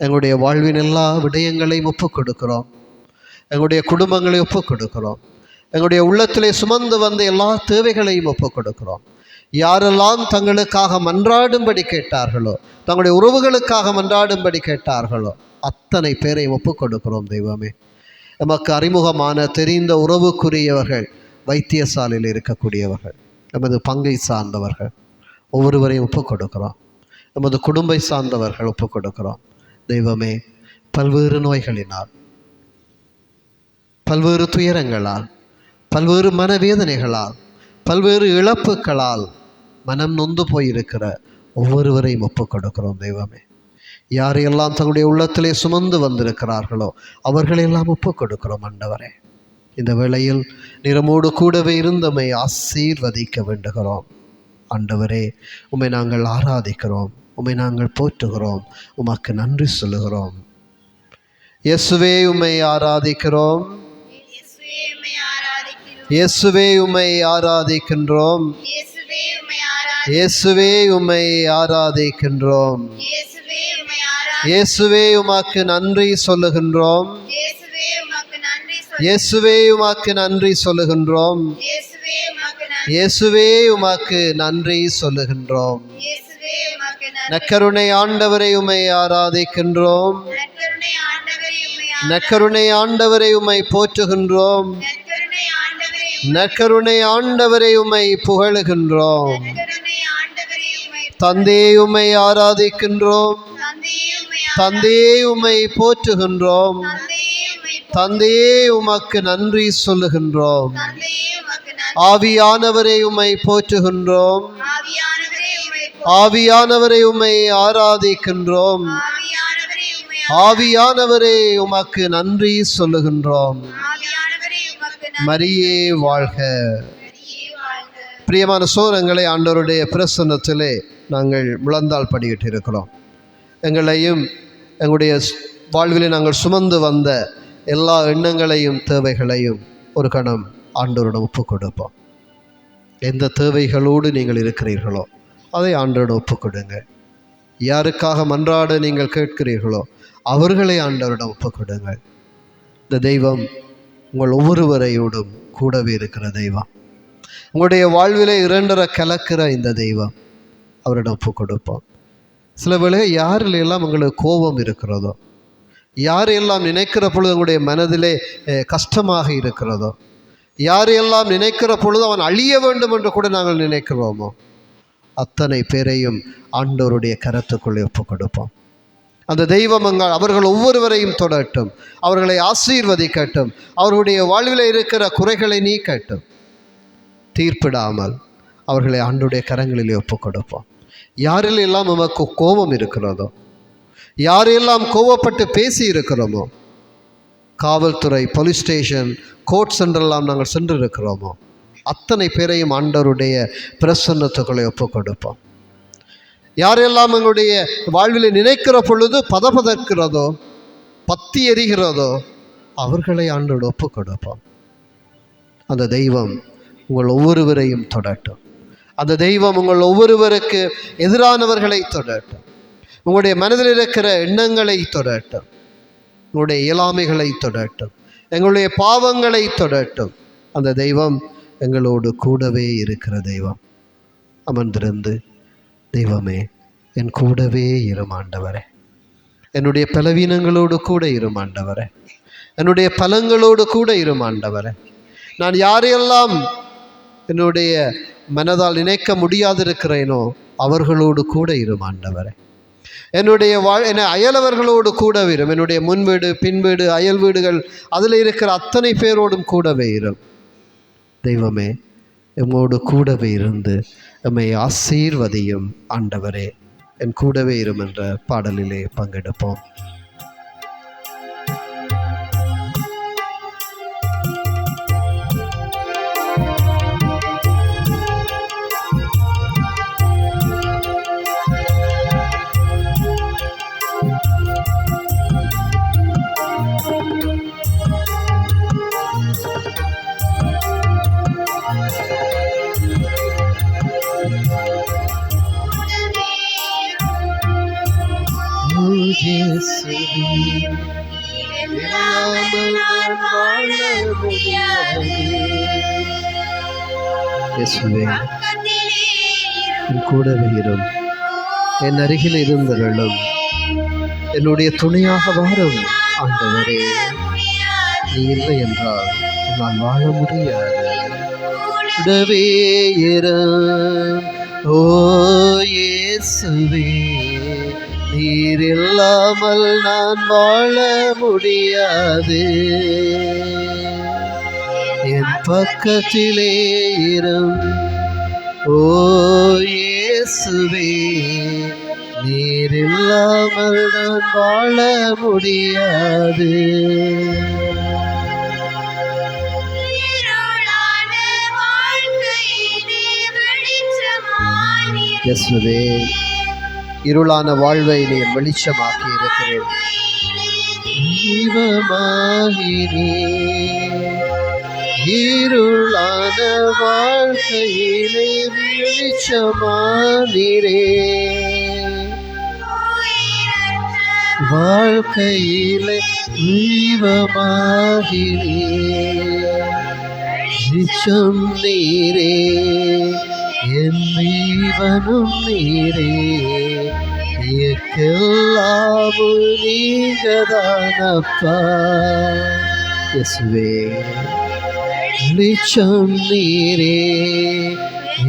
Speaker 1: எங்களுடைய வாழ்வின் எல்லா விடயங்களையும் ஒப்புக் கொடுக்கிறோம். எங்களுடைய குடும்பங்களை ஒப்புக் கொடுக்கிறோம். எங்களுடைய உள்ளத்திலே சுமந்து வந்த எல்லா தேவைகளையும் ஒப்புக் கொடுக்கிறோம். யாரெல்லாம் தங்களுக்காக மன்றாடும்படி கேட்டார்களோ, தங்களுடைய உறவுகளுக்காக மன்றாடும்படி கேட்டார்களோ, அத்தனை பேரையும் ஒப்புக் கொடுக்கிறோம். தெய்வமே, நமக்கு அறிமுகமான தெரிந்த உறவுக்குரியவர்கள், வைத்தியசாலையில் இருக்கக்கூடியவர்கள், நமது பங்கை சார்ந்தவர்கள், ஒவ்வொருவரையும் ஒப்புக் கொடுக்கிறோம். நமது குடும்பை சார்ந்தவர்கள் ஒப்புக் கொடுக்கிறோம். தெய்வமே, பல்வேறு நோய்களினால், பல்வேறு துயரங்களால், பல்வேறு மனவேதனைகளால், பல்வேறு இழப்புகளால் மனம் நொந்து போயிருக்கிற ஒவ்வொருவரையும் ஒப்புக் கொடுக்கிறோம். தெய்வமே, யாரையெல்லாம் தங்களுடைய உள்ளத்திலே சுமந்து வந்திருக்கிறார்களோ அவர்களெல்லாம் ஒப்புக் கொடுக்கிறோம். ஆண்டவரே, இந்த வேளையில் நிறமோடு கூடவே இருந்தமை ஆசீர்வதிக்க வேண்டுகிறோம். ஆண்டவரே, உம்மை நாங்கள் ஆராதிக்கிறோம், உம்மை நாங்கள் போற்றுகிறோம், உமக்கு நன்றி சொல்லுகிறோம். இயேசுவே, உம்மை ஆராதிக்கிறோம். இயேசுவே, உம்மை ஆராதிக்கின்றோம். இயேசுவே, உம்மை ஆராதிக்கின்றோம். இயேசுவே, உமக்கு நன்றி சொல்லுகின்றோம். இயேசுவே, உமக்கு நன்றி சொல்லுகின்றோம். இயேசுவே, உமக்கு நன்றி சொல்லுகின்றோம். நற்கருணை ஆண்டவரை உம்மை ஆராதிக்கின்றோம். நற்கருணை ஆண்டவரை உம்மை போற்றுகின்றோம். நற்கருணை ஆண்டவரை உம்மை புகழுகின்றோம். தந்தையே, உம்மை ஆராதிக்கின்றோம். தந்தையே, உம்மை போற்றுகின்றோம். தந்தையே, உமக்கு நன்றி சொல்லுகின்றோம். ஆவியானவரை உம்மை போற்றுகின்றோம். ஆவியானவரை உம்மை ஆராதிக்கின்றோம். ஆவியானவரே, உமக்கு நன்றி சொல்லுகின்றோம். மரியே வாழ்க. பிரியமான சோதரங்களை, ஆண்டவருடைய பிரசன்னத்திலே நாங்கள் முழந்தால் படிக்கிட்டு இருக்கிறோம். எங்களையும் எங்களுடைய வாழ்விலே நாங்கள் சுமந்து வந்த எல்லா எண்ணங்களையும் தேவைகளையும் ஒரு கணம் ஆண்டவரிடம் ஒப்புக் கொடுப்போம். எந்த தேவைகளோடு நீங்கள் இருக்கிறீர்களோ அதை ஆண்டவரிடம் ஒப்புக் கொடுங்க. யாருக்காக மன்றாட நீங்கள் கேட்கிறீர்களோ அவர்களை ஆண்டவரிடம் ஒப்புக் கொடுங்கள். இந்த தெய்வம் உங்கள் ஒவ்வொருவரையோடும் கூடவே இருக்கிற தெய்வம். உங்களுடைய வாழ்விலே இரண்டரை கலக்கிற இந்த தெய்வம், அவரிடம் ஒப்புக் கொடுப்போம். சில வேளை யாரிலெல்லாம் உங்களுக்கு கோபம் இருக்கிறதோ, யாரையெல்லாம் நினைக்கிற பொழுது உங்களுடைய மனதிலே கஷ்டமாக இருக்கிறதோ, யாரையெல்லாம் நினைக்கிற பொழுது அவன் அழிய வேண்டும் என்று கூட நாங்கள் நினைக்கிறோமோ, அத்தனை பேரையும் ஆண்டவருடைய கரத்துக்குள்ளே ஒப்புக் கொடுப்போம். அந்த தெய்வம் அவர்கள் ஒவ்வொருவரையும் தொடரட்டும், அவர்களை ஆசீர்வதிக்கட்டும், அவர்களுடைய வாழ்வில் இருக்கிற குறைகளை நீக்கட்டும். தீர்ப்பிடாமல் அவர்களை ஆண்டவருடைய கரங்களிலே ஒப்புக் கொடுப்போம். யாரில் எல்லாம் நமக்கு கோபம் இருக்கிறதோ, யாரெல்லாம் கோபப்பட்டு பேசி இருக்கிறோமோ, காவல்துறை, போலீஸ் ஸ்டேஷன், கோர்ட் சென்றெல்லாம் நாங்கள் சென்று இருக்கிறோமோ, அத்தனை பேரையும் ஆண்டவருடைய பிரசன்னத்துக்களை ஒப்புக் கொடுப்போம். யாரெல்லாம் எங்களுடைய வாழ்வில் நினைக்கிற பொழுது பதபதற்கிறதோ, பத்தி எரிகிறதோ, அவர்களை ஆண்டோடு ஒப்புக் கொடுப்போம். அந்த தெய்வம் உங்கள் ஒவ்வொருவரையும் தொடட்டும். அந்த தெய்வம் உங்கள் ஒவ்வொருவருக்கு எதிரானவர்களை தொடட்டும். உங்களுடைய மனதில் இருக்கிற எண்ணங்களை தொடட்டும். உங்களுடைய இயலாமைகளை தொடட்டும். எங்களுடைய பாவங்களை தொடட்டும். அந்த தெய்வம் எங்களோடு கூடவே இருக்கிற தெய்வம். அமர்ந்திருந்து, தெய்வமே என் கூடவே இரும் ஆண்டவரே, என்னுடைய பலவீனங்களோடு கூட இரும் ஆண்டவரே, என்னுடைய பலங்களோடு கூட இரும் ஆண்டவரே, நான் யாரையெல்லாம் என்னுடைய மனதால் நினைக்க முடியாதிருக்கிறேனோ அவர்களோடு கூட இரும் ஆண்டவரே, என்னுடைய அயலவர்களோடு கூடவே இரும், என்னுடைய முன் வீடு பின் வீடு அயல் வீடுகள் அதில் இருக்கிற அத்தனை பேரோடும் கூடவே இரும். தெய்வமே எம்மோடு கூடவே இருந்து எம்மை ஆசீர்வதியும் ஆண்டவரே, என் கூடவே இரும் என்ற பாடலிலே பங்கெடுப்போம். இயேசுவே என் கூடவே இரும், என் அருகில் இருந்தருளும், என்னுடைய துணையாக வாரும் ஆண்டவரே. நீ இல்லை என்றால் நான் வாழ முடியாது. கூடவே இரும் ஓ இயேசுவே, நீர் இல்லாமல் நான் வாழ முடியாது. என் பக்கத்திலே இரும் ஓ இயேசுவே, நீர் இல்லாமல் நான் வாழ முடியாது. இயேசுவே, இருளான வாழ்வை நீர் வெளிச்சமாக்கி இருக்கிறேன். இருளான வாழ்க்கையிலே வெளிச்சமானீரே, வாழ்க்கையிலே தீபமாகிறே, வெளிச்சம் நீரே, என் ஜீவனும் நீரே, எக்கெல்லாமும் நீங்கதானப்பா. இயேசுவே வெளிச்சம் நீரே,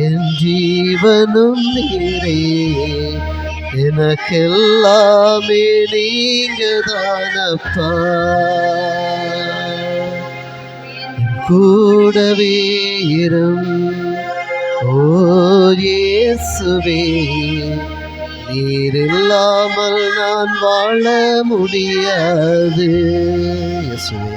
Speaker 1: என் ஜீவனும் நீரே, எனக்கெல்லாமே நீங்கதானப்பா. கூடவே இரும் ஓ இயேசுவே, நீர் இல்லாமல் நான் வாழ முடியாது. இயேசுவே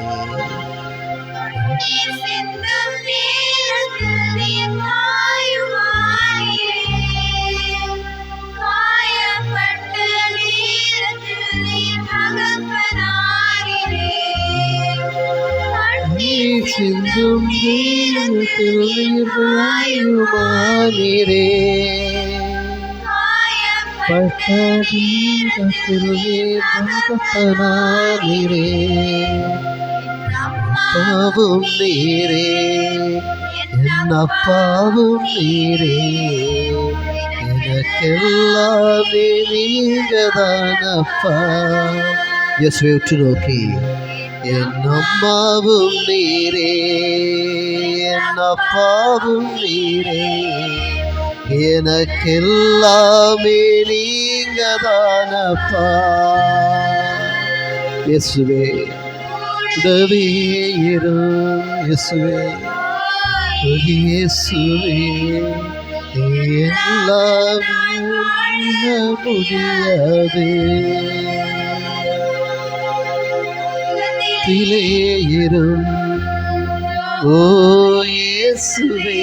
Speaker 1: சிந்தும் நீரத்தில் நீர்வாயுமானீரே, பட்டீரத்தில் நீர் தகப்பனானீரே, அப்பாவும் நீரே, என் அப்பாவும் நீரே, எனக்கெல்லாமே நீங்கதானப்பா. இயேசுவை உற்று நோக்கி, என் அம்மாவும் நீரே, என் அப்பாவும் நீரே, எனக்கெல்லாமே நீங்கதானப்பா. இயேசுவே உடவே இரும், இயேசுவே இயேசுவே, எல்லாமே முடியாது. இரும் ஓ இயேசுவே,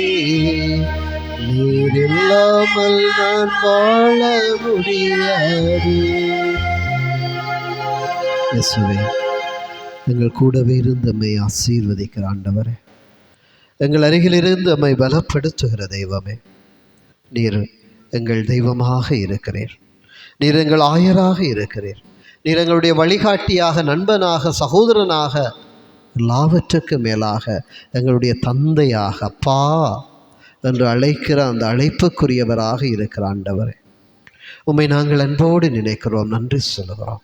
Speaker 1: நீர் இல்லாமல் நான் வாழ முடியாது. இயேசுவே எங்கள் கூடவே இருந்து நம்மை ஆசீர்வதிக்கிற ஆண்டவரே, எங்கள் அருகில் இருந்து நம்மை பலப்படுத்துகிற தெய்வமே, நீர் எங்கள் தெய்வமாக இருக்கிறீர். நீர் எங்கள் ஆயராக இருக்கிறீர். நீர் எங்களுடைய வழிகாட்டியாக, நண்பனாக, சகோதரனாக, எல்லாவற்றுக்கு மேலாக எங்களுடைய தந்தையாக, அப்பா என்று அழைக்கிற அந்த அழைப்புக்குரியவராக இருக்கிற ஆண்டவரே, உம்மை நாங்கள் அன்போடு நினைக்கிறோம், நன்றி சொல்லுகிறோம்.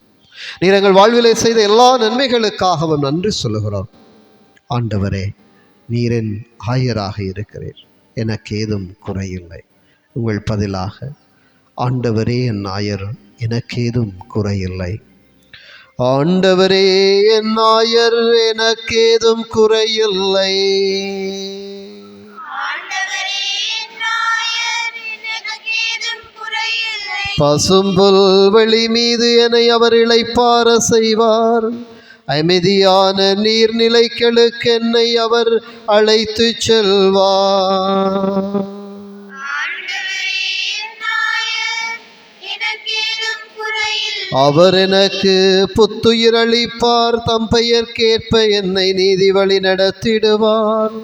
Speaker 1: நீர் எங்கள் வாழ்விலே செய்த எல்லா நன்மைகளுக்காகவும் நன்றி சொல்லுகிறோம். ஆண்டவரே, நீரின் ஆயராக இருக்கிறீர், எனக்கு ஏதும் குறையில்லை. உங்கள் பதிலாக, ஆண்டவரே என் ஆயர், எனக்கு ஏதும் குறையில்லை. ஆண்டவரே என் ஆயர், எனக்கு ஏதும் குறையில்லை. பசும்புல் வெளி மீது என்னை அவர் இளைப்பாற செய்வார். அமைதியான நீர்நிலைகளுக்கு என்னை அவர் அழைத்து செல்வார். அவர் எனக்கு புத்துயிர் அளிப்பார். தம் பெயர்க்கேற்ப என்னை நீதி வழி நடத்திடுவார்.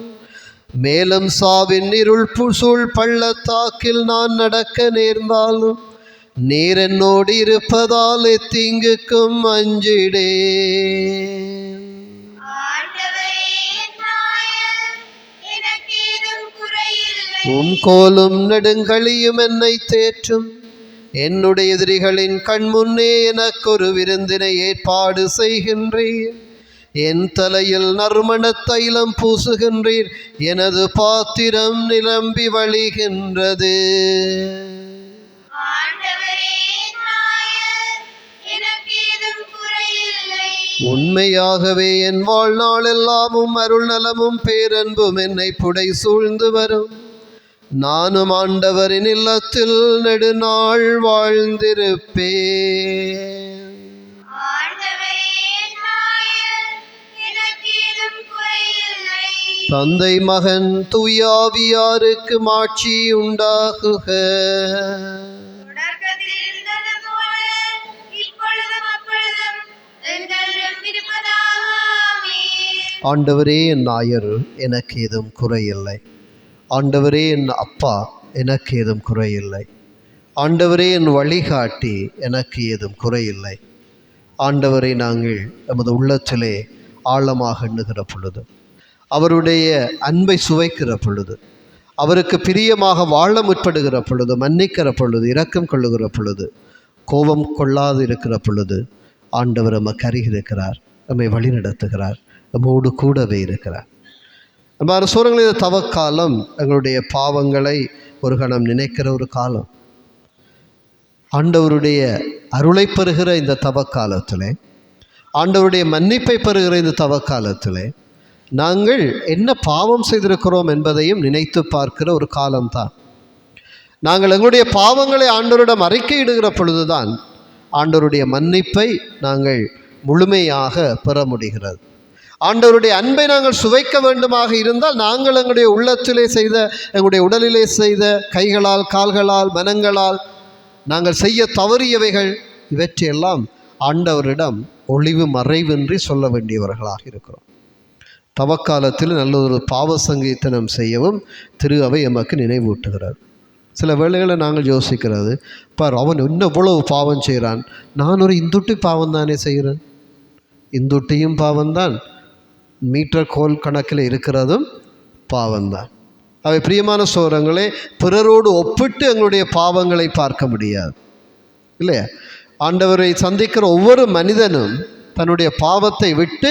Speaker 1: மேலும் சாவின் இருள் சூழ் பள்ளத்தாக்கில் நான் நடக்க நேர்ந்தாலும் நீர் என்னோடு இருப்பதால் எத்தீங்குக்கும் அஞ்சிடே. கோலும் நெடுங்கழியும் என்னை தேற்றும். என்னுடைய எதிரிகளின் கண் முன்னே எனக்கு ஒரு விருந்தினை ஏற்பாடு செய்கின்றீர். என் தலையில் நறுமண தைலம் பூசுகின்றீர். எனது பாத்திரம் நிரம்பி வழிகின்றது. உண்மையாகவே என் வாழ்நாள் எல்லாமும் அருள் நலமும் பேரன்பும் என்னை புடை சூழ்ந்து வரும். நானும் ஆண்டவரின் இல்லத்தில் நெடுநாள் வாழ்ந்திருப்பேன். தந்தை, மகன், தூயாவியாருக்கு மாட்சி உண்டாகுக. ஆண்டவரே என் ஆயர், எனக்கு ஏதும் குறையில்லை. ஆண்டவரே என் அப்பா, எனக்கு ஏதும் குறையில்லை. ஆண்டவரே என் வழிகாட்டி, எனக்கு ஏதும் குறையில்லை. ஆண்டவரை நாங்கள் நமது உள்ளத்திலே ஆழமாக எண்ணுகிற பொழுது, அவருடைய அன்பை சுவைக்கிற பொழுது, அவருக்கு பிரியமாக வாழ முற்படுகிற பொழுது, மன்னிக்கிற பொழுது, இரக்கம் கொள்ளுகிற பொழுது, கோபம் கொள்ளாது இருக்கிற பொழுது, ஆண்டவர் நமக்கு அருகிருக்கிறார், நம்மை வழி நடத்துகிறார், நம்மோடு கூடவே இருக்கிறார். நம்ம சூழலில் இந்த தவக்காலம் எங்களுடைய பாவங்களை ஒரு கணம் நினைக்கிற ஒரு காலம். ஆண்டவருடைய அருளை பெறுகிற இந்த தவக்காலத்தில், ஆண்டவருடைய மன்னிப்பை பெறுகிற இந்த தவக்காலத்தில் நாங்கள் என்ன பாவம் செய்திருக்கிறோம் என்பதையும் நினைத்து பார்க்கிற ஒரு காலம்தான். நாங்கள் எங்களுடைய பாவங்களை ஆண்டவரிடம் அறிக்கையிடுகிற பொழுதுதான் ஆண்டவருடைய மன்னிப்பை நாங்கள் முழுமையாக பெற முடிகிறது. ஆண்டவருடைய அன்பை நாங்கள் சுவைக்க வேண்டுமாக இருந்தால் நாங்கள் எங்களுடைய உள்ளத்திலே செய்த, எங்களுடைய உடலிலே செய்த, கைகளால், கால்களால், மனங்களால் நாங்கள் செய்ய தவறியவைகள், இவற்றையெல்லாம் ஆண்டவரிடம் ஒளிவு மறைவின்றி சொல்ல வேண்டியவர்களாக இருக்கிறோம். தவக்காலத்தில் நல்ல ஒரு பாவ சங்கீர்த்தனம் செய்யவும் திரு அவை எமக்கு நினைவூட்டுகிறார். சில வேளைகளை நாங்கள் யோசிக்கிறது, பார் அவன் இன்னும் இவ்வளவு பாவம் செய்கிறான், நான் ஒரு இந்துட்டி பாவம் தானே செய்கிறேன். இந்துட்டியும் பாவம்தான், மீட்டர் கோல் கணக்கில் இருக்கிறதும் பாவம்தான். அவை பிரியமான சோரங்களே, பிறரோடு ஒப்பிட்டு எங்களுடைய பாவங்களை பார்க்க முடியாது இல்லையா? ஆண்டவரை சந்திக்கிற ஒவ்வொரு மனிதனும் தன்னுடைய பாவத்தை விட்டு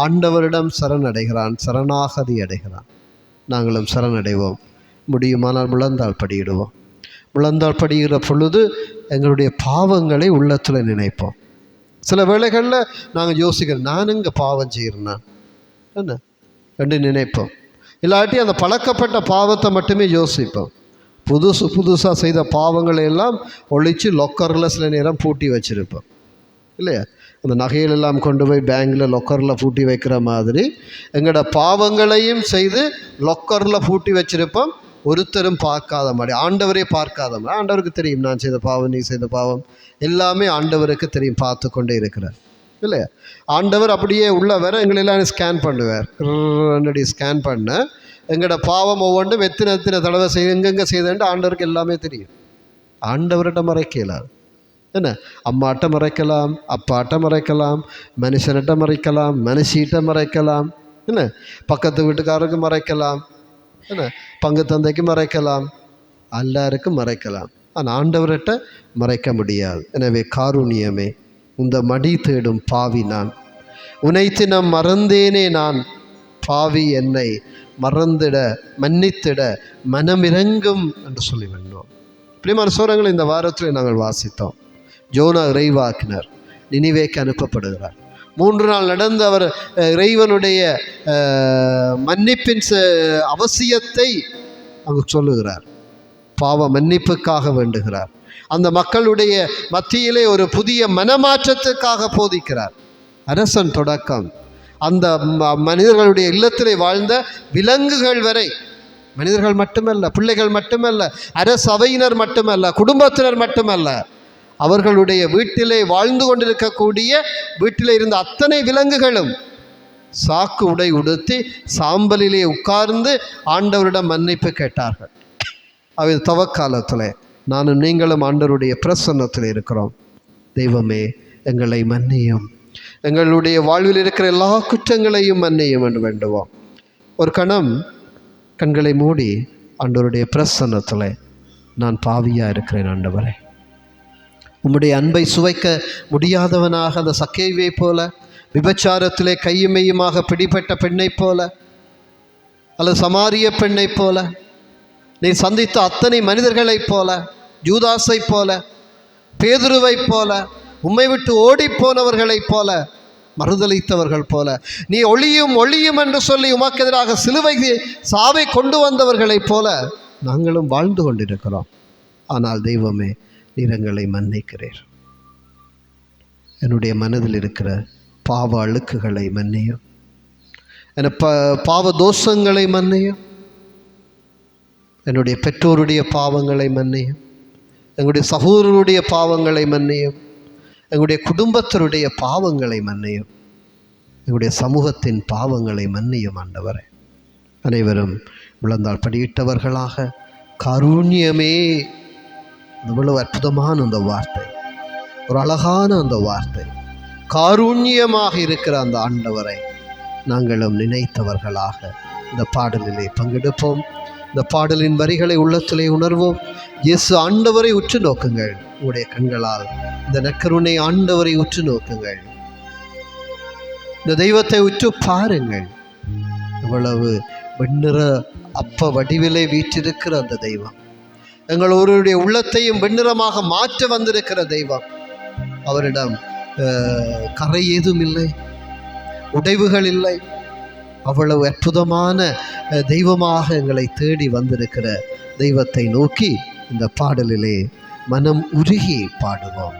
Speaker 1: ஆண்டவரிடம் சரணடைகிறான், சரணாகதி அடைகிறான். நாங்களும் சரணடைவோம். முடியுமானால் முழந்தாள் படியிடுவோம். முழந்தாள் படிகிற பொழுது எங்களுடைய பாவங்களை உள்ளத்தில் நினைப்போம். சில வேளைகளில் நாங்கள் யோசிக்கிறோம், நான் இங்கே பாவம் செய்கிறேன்னா என்ன என்று நினைப்போம். இல்லாட்டி அந்த பழக்கப்பட்ட பாவத்தை மட்டுமே யோசிப்போம். புதுசாக செய்த பாவங்களை எல்லாம் ஒழித்து லொக்கரில் சில நேரம் பூட்டி வச்சுருப்போம் இல்லையா? அந்த நகைகளெல்லாம் கொண்டு போய் பேங்கில் லொக்கரில் பூட்டி வைக்கிற மாதிரி எங்களோட பாவங்களையும் செய்து லொக்கரில் பூட்டி வச்சுருப்போம். ஒருத்தரும் பார்க்காத மாதிரி, ஆண்டவரே பார்க்காத மாதிரி. ஆண்டவருக்கு தெரியும் நான் செய்த பாவம், நீ செய்த பாவம் எல்லாமே ஆண்டவருக்கு தெரியும், பார்த்து கொண்டே இருக்கிறார் இல்லையா? ஆண்டவர் அப்படியே உள்ள வர எங்களெல்லாம் ஸ்கேன் பண்ணுவார். ஸ்கேன் பண்ண எங்களோட பாவம் ஒவ்வொன்றும் எத்தனை தடவை எங்கெங்கே செய்தேன்ட்டு ஆண்டவருக்கு எல்லாமே தெரியும். ஆண்டவர்கிட்ட மறைக்கலாது என்ன? அம்மாட்ட மறைக்கலாம், அப்பாட்ட மறைக்கலாம், மனுஷன்கிட்ட மறைக்கலாம், மனுஷிகிட்ட மறைக்கலாம், என்ன பக்கத்து வீட்டுக்காரருக்கு மறைக்கலாம், என்ன பங்கு தந்தைக்கு மறைக்கலாம், எல்லாருக்கும் மறைக்கலாம். ஆனால் ஆண்டவர்கிட்ட மறைக்க முடியாது. எனவே காருண்யமே, இந்த மடி தேடும் பாவி நான், உனைத்து நான் மறந்தேனே நான், பாவி என்னை மறந்திட மன்னித்திட மனமிறங்கும் என்று சொல்லி வந்தோம். பிரியமான சோரங்களை இந்த வாரத்தில் நாங்கள் வாசித்தோம். ஜோனா இறைவாக்கினர் நினிவேக்கு அனுப்பப்படுகிறார். 3 நாள் நடந்து அவர் இறைவனுடைய மன்னிப்பின் அவசியத்தை அங்கு சொல்லுகிறார். பாவ மன்னிப்புக்காக வேண்டுகிறார். அந்த மக்களுடைய மத்தியிலே ஒரு புதிய மனமாற்றத்துக்காக போதிக்கிறார். அரசன் தொடக்கம் அந்த மனிதர்களுடைய இல்லத்திலே வாழ்ந்த விலங்குகள் வரை, மனிதர்கள் மட்டுமல்ல, பிள்ளைகள் மட்டுமல்ல, அரசவையினர் மட்டுமல்ல, குடும்பத்தினர் மட்டுமல்ல, அவர்களுடைய வீட்டிலே வாழ்ந்து கொண்டிருக்கக்கூடிய வீட்டிலே இருந்த அத்தனை விலங்குகளும் சாக்கு உடை உடுத்தி சாம்பலிலே உட்கார்ந்து ஆண்டவரிடம் மன்னிப்பு கேட்டார்கள். அவை தவக்காலத்தில் நானும் நீங்களும் ஆண்டவருடைய பிரசன்னத்தில் இருக்கிறோம். தெய்வமே எங்களை மன்னியும், எங்களுடைய வாழ்வில் இருக்கிற எல்லா குற்றங்களையும் மன்னியும் என்று வேண்டுவோம். ஒரு கணம் கண்களை மூடி ஆண்டவருடைய பிரசன்னத்தில் நான் பாவியாக இருக்கிறேன் ஆண்டவரே, உம்முடைய அன்பை சுவைக்க முடியாதவனாக அந்த சக்கேவை போல, விபச்சாரத்திலே கையுமையுமாக பிடிபட்ட பெண்ணை போல, அல்லது சமாரிய பெண்ணை போல, நீ சந்தித்த அத்தனை மனிதர்களைப் போல, ஜூதாஸை போல, பேதுருவை போல, உம்மை விட்டு ஓடிப்போனவர்களைப் போல, மறுதளித்தவர்கள் போல, நீ ஒளியும் ஒளியும் என்று சொல்லி உமக்கு எதிராக சிலுவை சாவை கொண்டு வந்தவர்களைப் போல நாங்களும் வாழ்ந்து கொண்டிருக்கிறோம். ஆனால் தெய்வமே, நீர் எங்களை மன்னிக்கிறீர். என்னுடைய மனதில் இருக்கிற பாவ அழுக்குகளை மன்னியும், என பாவ தோஷங்களை மன்னியும், என்னுடைய பெற்றோருடைய பாவங்களை மன்னியும், எங்களுடைய சகோதரருடைய பாவங்களை மன்னியும், எங்களுடைய குடும்பத்தினுடைய பாவங்களை மன்னியும், எங்களுடைய சமூகத்தின் பாவங்களை மன்னியும் ஆண்டவரே. அனைவரும் விழுந்தால் படியிட்டவர்களாக காருண்யமே, இவ்வளவு அற்புதமான அந்த வார்த்தை, ஒரு அழகான அந்த வார்த்தை, காருண்யமாக இருக்கிற அந்த ஆண்டவரை நாங்களும் நினைத்தவர்களாக இந்த பாடலிலே பங்கெடுப்போம். இந்த பாடலின் வரிகளை உள்ளத்திலே உணர்வோம். இயேசு ஆண்டவரை உற்று நோக்குங்கள், உங்களுடைய கண்களால் இந்த நற்கருணை ஆண்டவரை உற்று நோக்குங்கள், இந்த தெய்வத்தை உற்று பாருங்கள். இவ்வளவு வெண்ணிற அப்ப வடிவிலே வீற்றிருக்கிற அந்த தெய்வம், எங்கள் ஒருவருடைய உள்ளத்தையும் வெண்ணிறமாக மாற்ற வந்திருக்கிற தெய்வம். அவரிடம் கரை ஏதும் இல்லை, உடைவுகள் இல்லை. அவ்வளவு அற்புதமான தெய்வமாக எங்களை தேடி வந்திருக்கிற தெய்வத்தை நோக்கி இந்த பாடலிலே மனம் உருகி பாடுவோம்.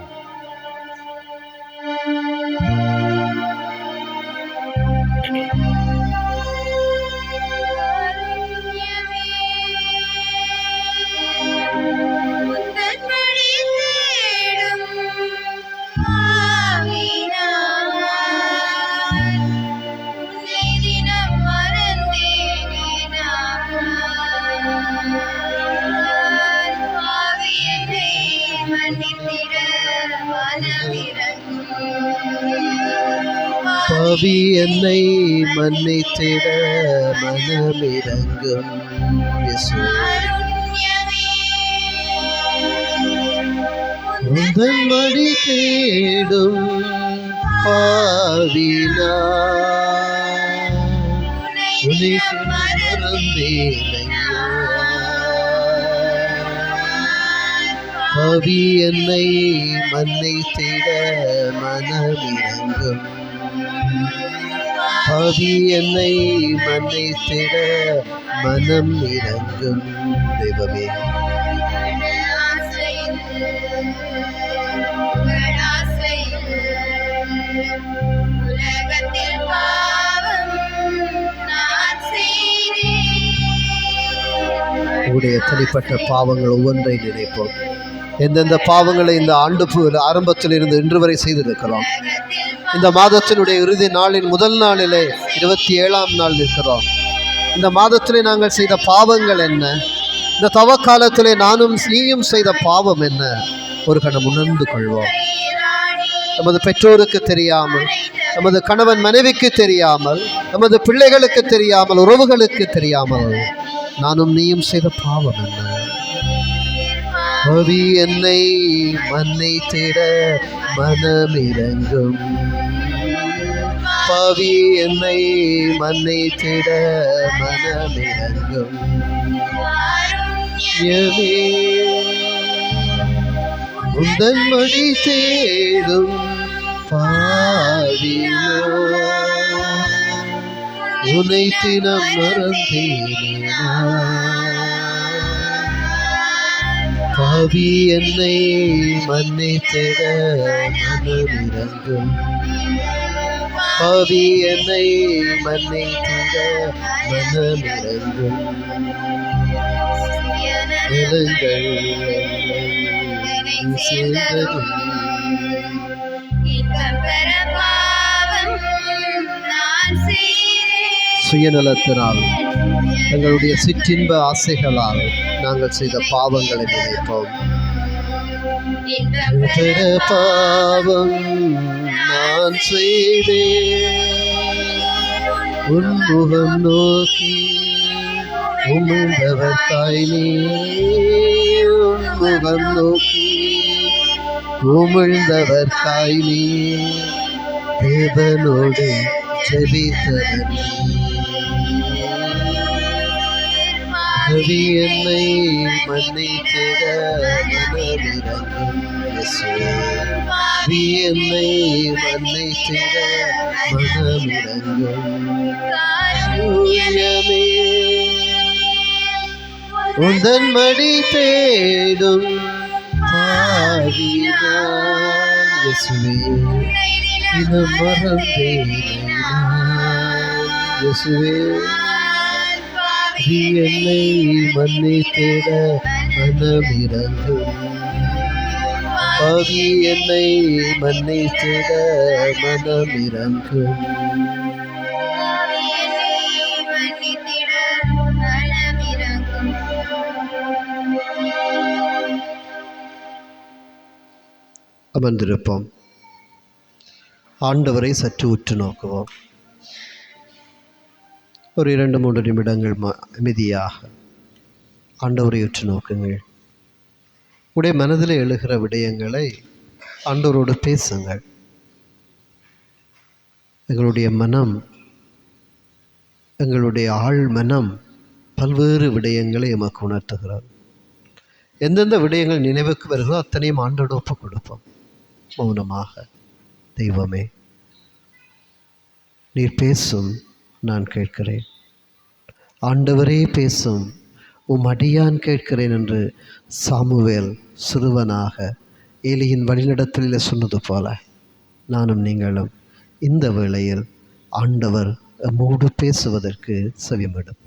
Speaker 1: பாவி என்னை மன்னித்திட மனமிரங்கும் உந்தன் மடி தேடும் பாவினா உன்னை மறந்தேனையா. பாவி என்னை மன்னித்திட மனமிரங்கும், பாவி என்னை மன்னித்திட மனம் இறங்கும். தெய்வமே உங்களுடைய தனிப்பட்ட பாவங்கள் ஒவ்வொன்றை நினைப்போம். எந்தெந்த பாவங்களை இந்த ஆண்டு ஆரம்பத்தில் இருந்து இன்று வரை செய்திருக்கிறோம். இந்த மாதத்தினுடைய இறுதி நாளின் முதல் நாளிலே 27ஆம் நாள் இருக்கிறோம். இந்த மாதத்திலே நாங்கள் செய்த பாவங்கள் என்ன, இந்த தவக்காலத்திலே நானும் நீயும் செய்த பாவம் என்ன, ஒரு கணம் உணர்ந்து கொள்வோம். நமது பெற்றோருக்கு தெரியாமல், நமது கணவன் மனைவிக்கு தெரியாமல், நமது பிள்ளைகளுக்கு தெரியாமல், உறவுகளுக்கு தெரியாமல் நானும் நீயும் செய்த பாவம் என்ன. பவி என்னை மன்னித்திட மனமிரங்கும், பவி என்னை மன்னித்திட மனமிரங்கும். உந்தன் மடி தேடும் பாவியோ, உன்னை தினம் மறந்தேனே. பாவி என்னை மன்னித்திட மனமிரங்கும், பாவி என்னை மன்னித்திட மனமிரங்கும். நிலங்கள் சேர்ந்தது சுயநலத்தினால், எங்களுடைய சிற்றின்ப ஆசைகளால் நாங்கள் செய்த பாவங்களை நினைப்போம். பாவம் நான் செய்தேன், உன்முகம் நோக்கி உமிழ்ந்தவர் தாய் நீ, உன்முகம் நோக்கி உமிழ்ந்தவர் தாய் நீ, தேவனோடு ஜெபித்தவர் நீ. பவி என்னை மன்னித்திட மனமிரங்கும் இயேசுவே, பவி என்னை மன்னித்திட மனமிரங்கும். ஊழியமே உந்தன் மடி தேடும் பாவினா, இயேசுவே தினம் மறந்தேனே இயேசுவே, பவி என்னை மன்னித்திட மனமிரங்கும், பவி என்னை மன்னித்திட மனமிரங்கும். அமர்ந்திருப்போம். ஆண்டவரை சற்று உற்று நோக்குவோம். ஒரு 2-3 நிமிடங்கள் அமைதியாக ஆண்டவரை உற்று நோக்குங்கள். உடைய மனதில் எழுகிற விடயங்களை ஆண்டவரோடு பேசுங்கள். எங்களுடைய மனம், எங்களுடைய ஆழ் மனம் பல்வேறு விடயங்களை எமக்கு உணர்த்துகிறது. எந்தெந்த விடயங்கள் நினைவுக்கு வருகிறதோ அத்தனையும் ஆண்டோடு ஒப்புக் கொடுப்போம். மௌனமாக, தெய்வமே நீர் பேசும், நான் கேட்கிறேன். ஆண்டவரே பேசும், உம் அடியான் கேட்கிறேன் என்று சாமுவேல் சிறுவனாக ஏலியின் வழிநடத்தலில் சொன்னது போல நானும் நீங்களும் இந்த வேளையில் ஆண்டவர் நம்மோடு பேசுவதற்கு செவிமடுப்போம்.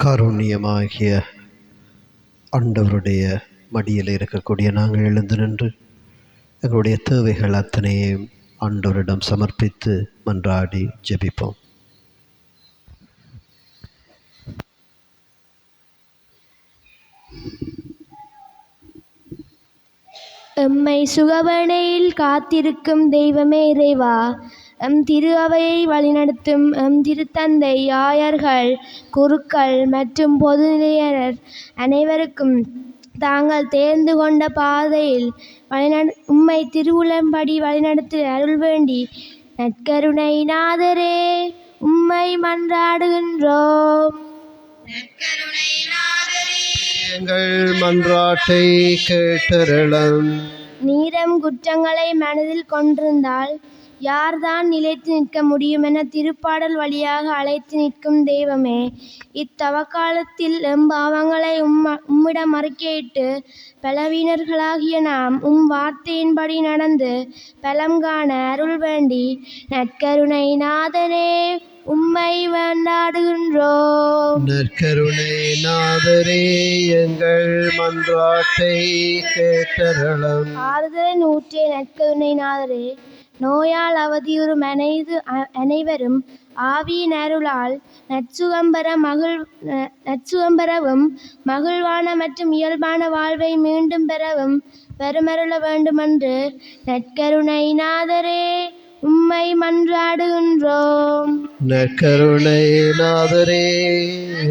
Speaker 1: காருண்யமாகிய ஆண்டவருடைய மடியில் இருக்கக்கூடிய நாங்கள் எழுந்து நின்று எங்களுடைய தேவைகள் அத்தனையும் ஆண்டவரிடம் சமர்ப்பித்து மன்றாடி ஜெபிப்போம்.
Speaker 4: எம்மை சுகவனையில் காத்திருக்கும் தெய்வமே இறைவா, எம் திரு அவையை வழிநடத்தும் எம் திருத்தந்தை, ஆயர்கள், குருக்கள் மற்றும் பொதுநிலையினர் அனைவருக்கும் தாங்கள் தேர்ந்து கொண்ட பாதையில் உம்மை திருவுளம்படி வழிநடத்த அருள் வேண்டி நற்கருணை நாதரே உம்மை மன்றாடுகின்றோம்.
Speaker 1: எங்கள் மன்றாட்டை கேட்டருளும்.
Speaker 4: நீரம் குற்றங்களை மனதில் கொண்டிருந்தால் யார்தான் நிலைத்து நிற்க முடியும் என திருப்பாடல் வழியாக அழைத்து நிற்கும் தெய்வமே, இத்தவக்காலத்தில் எம் பாவங்களை உம்மிடம் அறிக்கையிட்டு பலவீனர்களாகிய நாம் உம் வார்த்தையின்படி நடந்து பலம் காண அருள் வேண்டி நற்கருணை நாதனே உம்மை மன்றாடுகின்றோம்.
Speaker 1: நற்கருணை நாதரே எங்கள் மன்றாட்டை கேட்டருளும்.
Speaker 4: ஆறுதலின் ஊற்றிய நற்கருணை நாதரே, நோயால் அவதியுறும் அனைவரும் ஆவியின் அருளால் நற்சுகம் பெறவும் மகிழ்வான மற்றும் இயல்பான வாழ்வை மீண்டும் பெறவும் வருமருள வேண்டுமென்று நற்கருணை நாதரே உம்மை மன்றாடுகின்றோம்.
Speaker 1: நற்கருணை நாதரே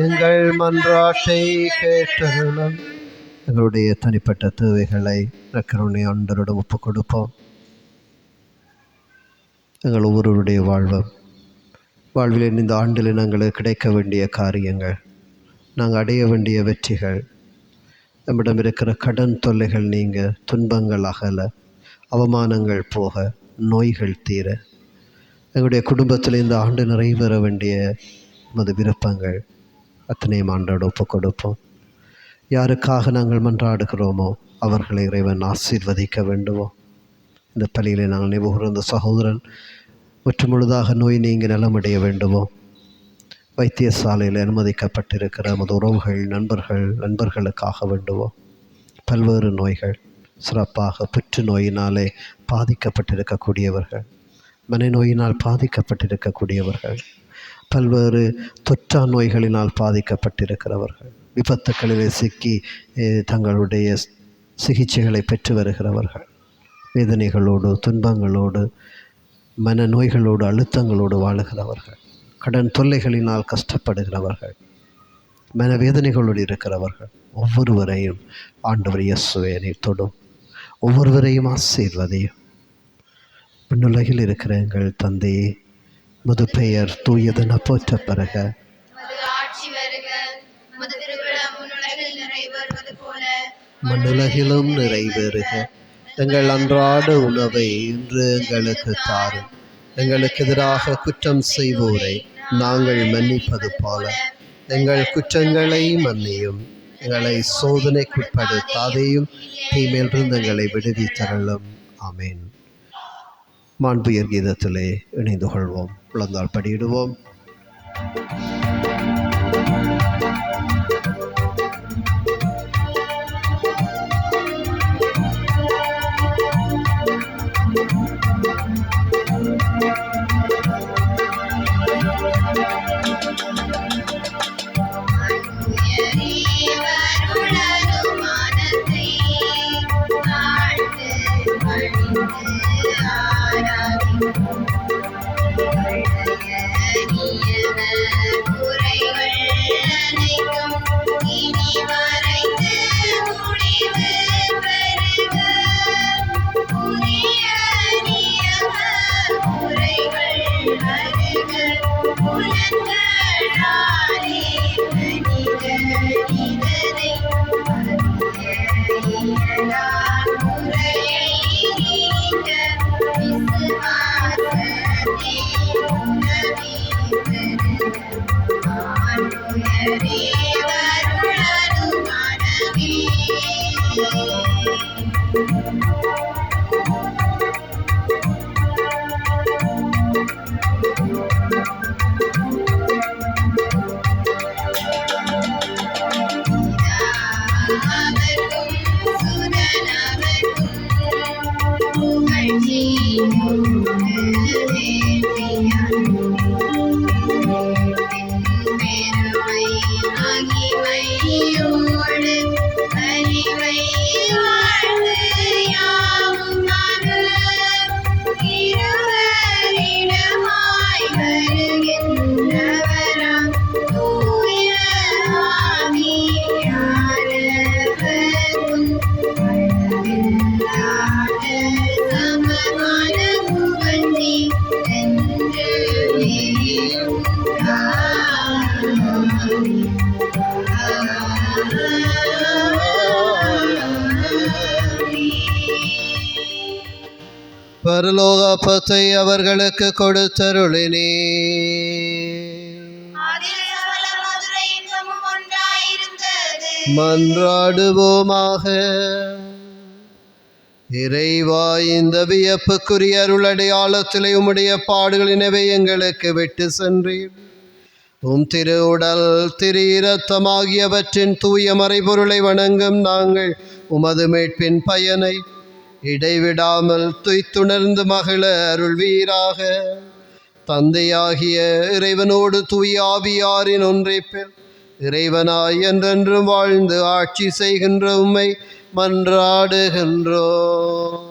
Speaker 1: எங்கள் மன்றாட்டை கேட்டருளும். எங்களுடைய தனிப்பட்ட தேவைகளை நற்கருணை ஆண்டவரிடம் ஒப்புக் கொடுப்போம். எங்கள் ஒவ்வொருவருடைய வாழ்வில் இந்த ஆண்டில் நாங்களுக்கு கிடைக்க வேண்டிய காரியங்கள், நாங்கள் அடைய வேண்டிய வெற்றிகள், நம்மிடம் இருக்கிற கடன் தொல்லைகள் நீங்க, துன்பங்கள் அகல, அவமானங்கள் போக, நோய்கள் தீர, எங்களுடைய குடும்பத்தில் இந்த ஆண்டு நிறைவேற வேண்டிய நமது விருப்பங்கள் அத்தனையும் ஆண்டோடு ஒப்புக் கொடுப்போம். யாருக்காக நாங்கள் மன்றாடுகிறோமோ அவர்களை இறைவன் ஆசீர்வதிக்க வேண்டுவோம். இந்த பலியிலே நாங்கள் நினைவுகூர்ந்த சகோதரன் முற்றுமுழுதாக நோய் நீங்கி நலமடைய வேண்டுவோம். வைத்தியசாலையில் அனுமதிக்கப்பட்டிருக்கிற நமது உறவுகள், நண்பர்களுக்காக வேண்டுவோம். பல்வேறு நோய்கள், சிறப்பாக புற்றுநோயினாலே பாதிக்கப்பட்டிருக்கக்கூடியவர்கள், மனநோயினால் பாதிக்கப்பட்டிருக்கக்கூடியவர்கள், பல்வேறு தொற்றா நோய்களினால் பாதிக்கப்பட்டிருக்கிறவர்கள், விபத்துக்களிலே சிக்கி தங்களுடைய சிகிச்சைகளை பெற்று வருகிறவர்கள், வேதனைகளோடு, துன்பங்களோடு, மனநோய்களோடு, அழுத்தங்களோடு வாழுகிறவர்கள், கடன் தொல்லைகளினால் கஷ்டப்படுகிறவர்கள், மனவேதனைகளோடு இருக்கிறவர்கள், ஒவ்வொருவரையும் ஆண்டவர் இயேசுவே நீர் தொடும். ஒவ்வொருவரையும் ஆசீர்வதியும். விண்ணுலகில் இருக்கிற எங்கள் தந்தையே, முது பெயர் தூயதென போற்ற பிறக மண்ணுலகிலும் நிறைவேறுக. எங்கள் அன்றாட உணவை இன்று எங்களுக்கு தாரும். எங்களுக்கு எதிராக குற்றம் செய்வோரை நாங்கள் மன்னிப்பது போல எங்கள் குற்றங்களை மன்னியும். எங்களை சோதனைக்குட்படுத்தாதேயும், தீமையிலிருந்து எங்களை விடுவித்தருளும். ஆமேன். மாண்புயர் கீதத்திலே இணைந்து கொள்வோம். உழந்தால் படியிடுவோம். பரலோக அப்பத்தை அவர்களுக்கு கொடுத்தருளினே.
Speaker 2: அதில் சகல மதுர இன்பமும் ஒன்றாயிருந்தது.
Speaker 1: மன்றாடுவோமாக. இறைவா, இந்த வியப்புக்குரிய அருளடையாளத்திலே உம்முடைய பாடுகளினவை எங்களுக்கு விட்டு சென்றீர். உம் திரு உடல் திரு இரத்தமாகியவற்றின் தூய மறைபொருளை வணங்கும் நாங்கள் உமது மீட்பின் பயனை இடைவிடாமல் துய்த்துணர்ந்து மகிழ அருள்வீராக. தந்தையாகிய இறைவனோடு தூய ஆவியாரின் ஒன்றைப்பில் இறைவனாய் என்றென்றும் வாழ்ந்து ஆட்சி செய்கின்ற உம்மை மன்றாடுகின்றோம்.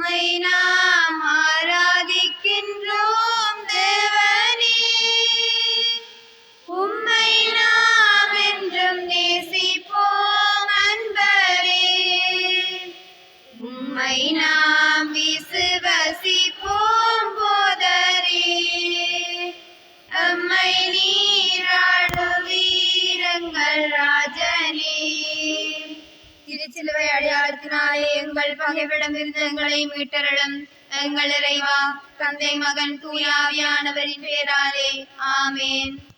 Speaker 2: உம்மை நாம் ஆராதிக்கின்றோம் தேவனே. உம்மை நாம் என்றும் நேசிப்போம் அன்பரே. உம்மை நாம் விசுவசிப்போம் போதரே. எம்மை நீராடுவீரங்கள் ராஜனே. திருச்சிலுவை அடையாளத்தினாலே எங்கள் பகைவிடமிருந்து எங்களை மீட்டருளும். எங்கள் இறைவா, தந்தை மகன் தூய ஆவியானவரின் பேராலே ஆமென்.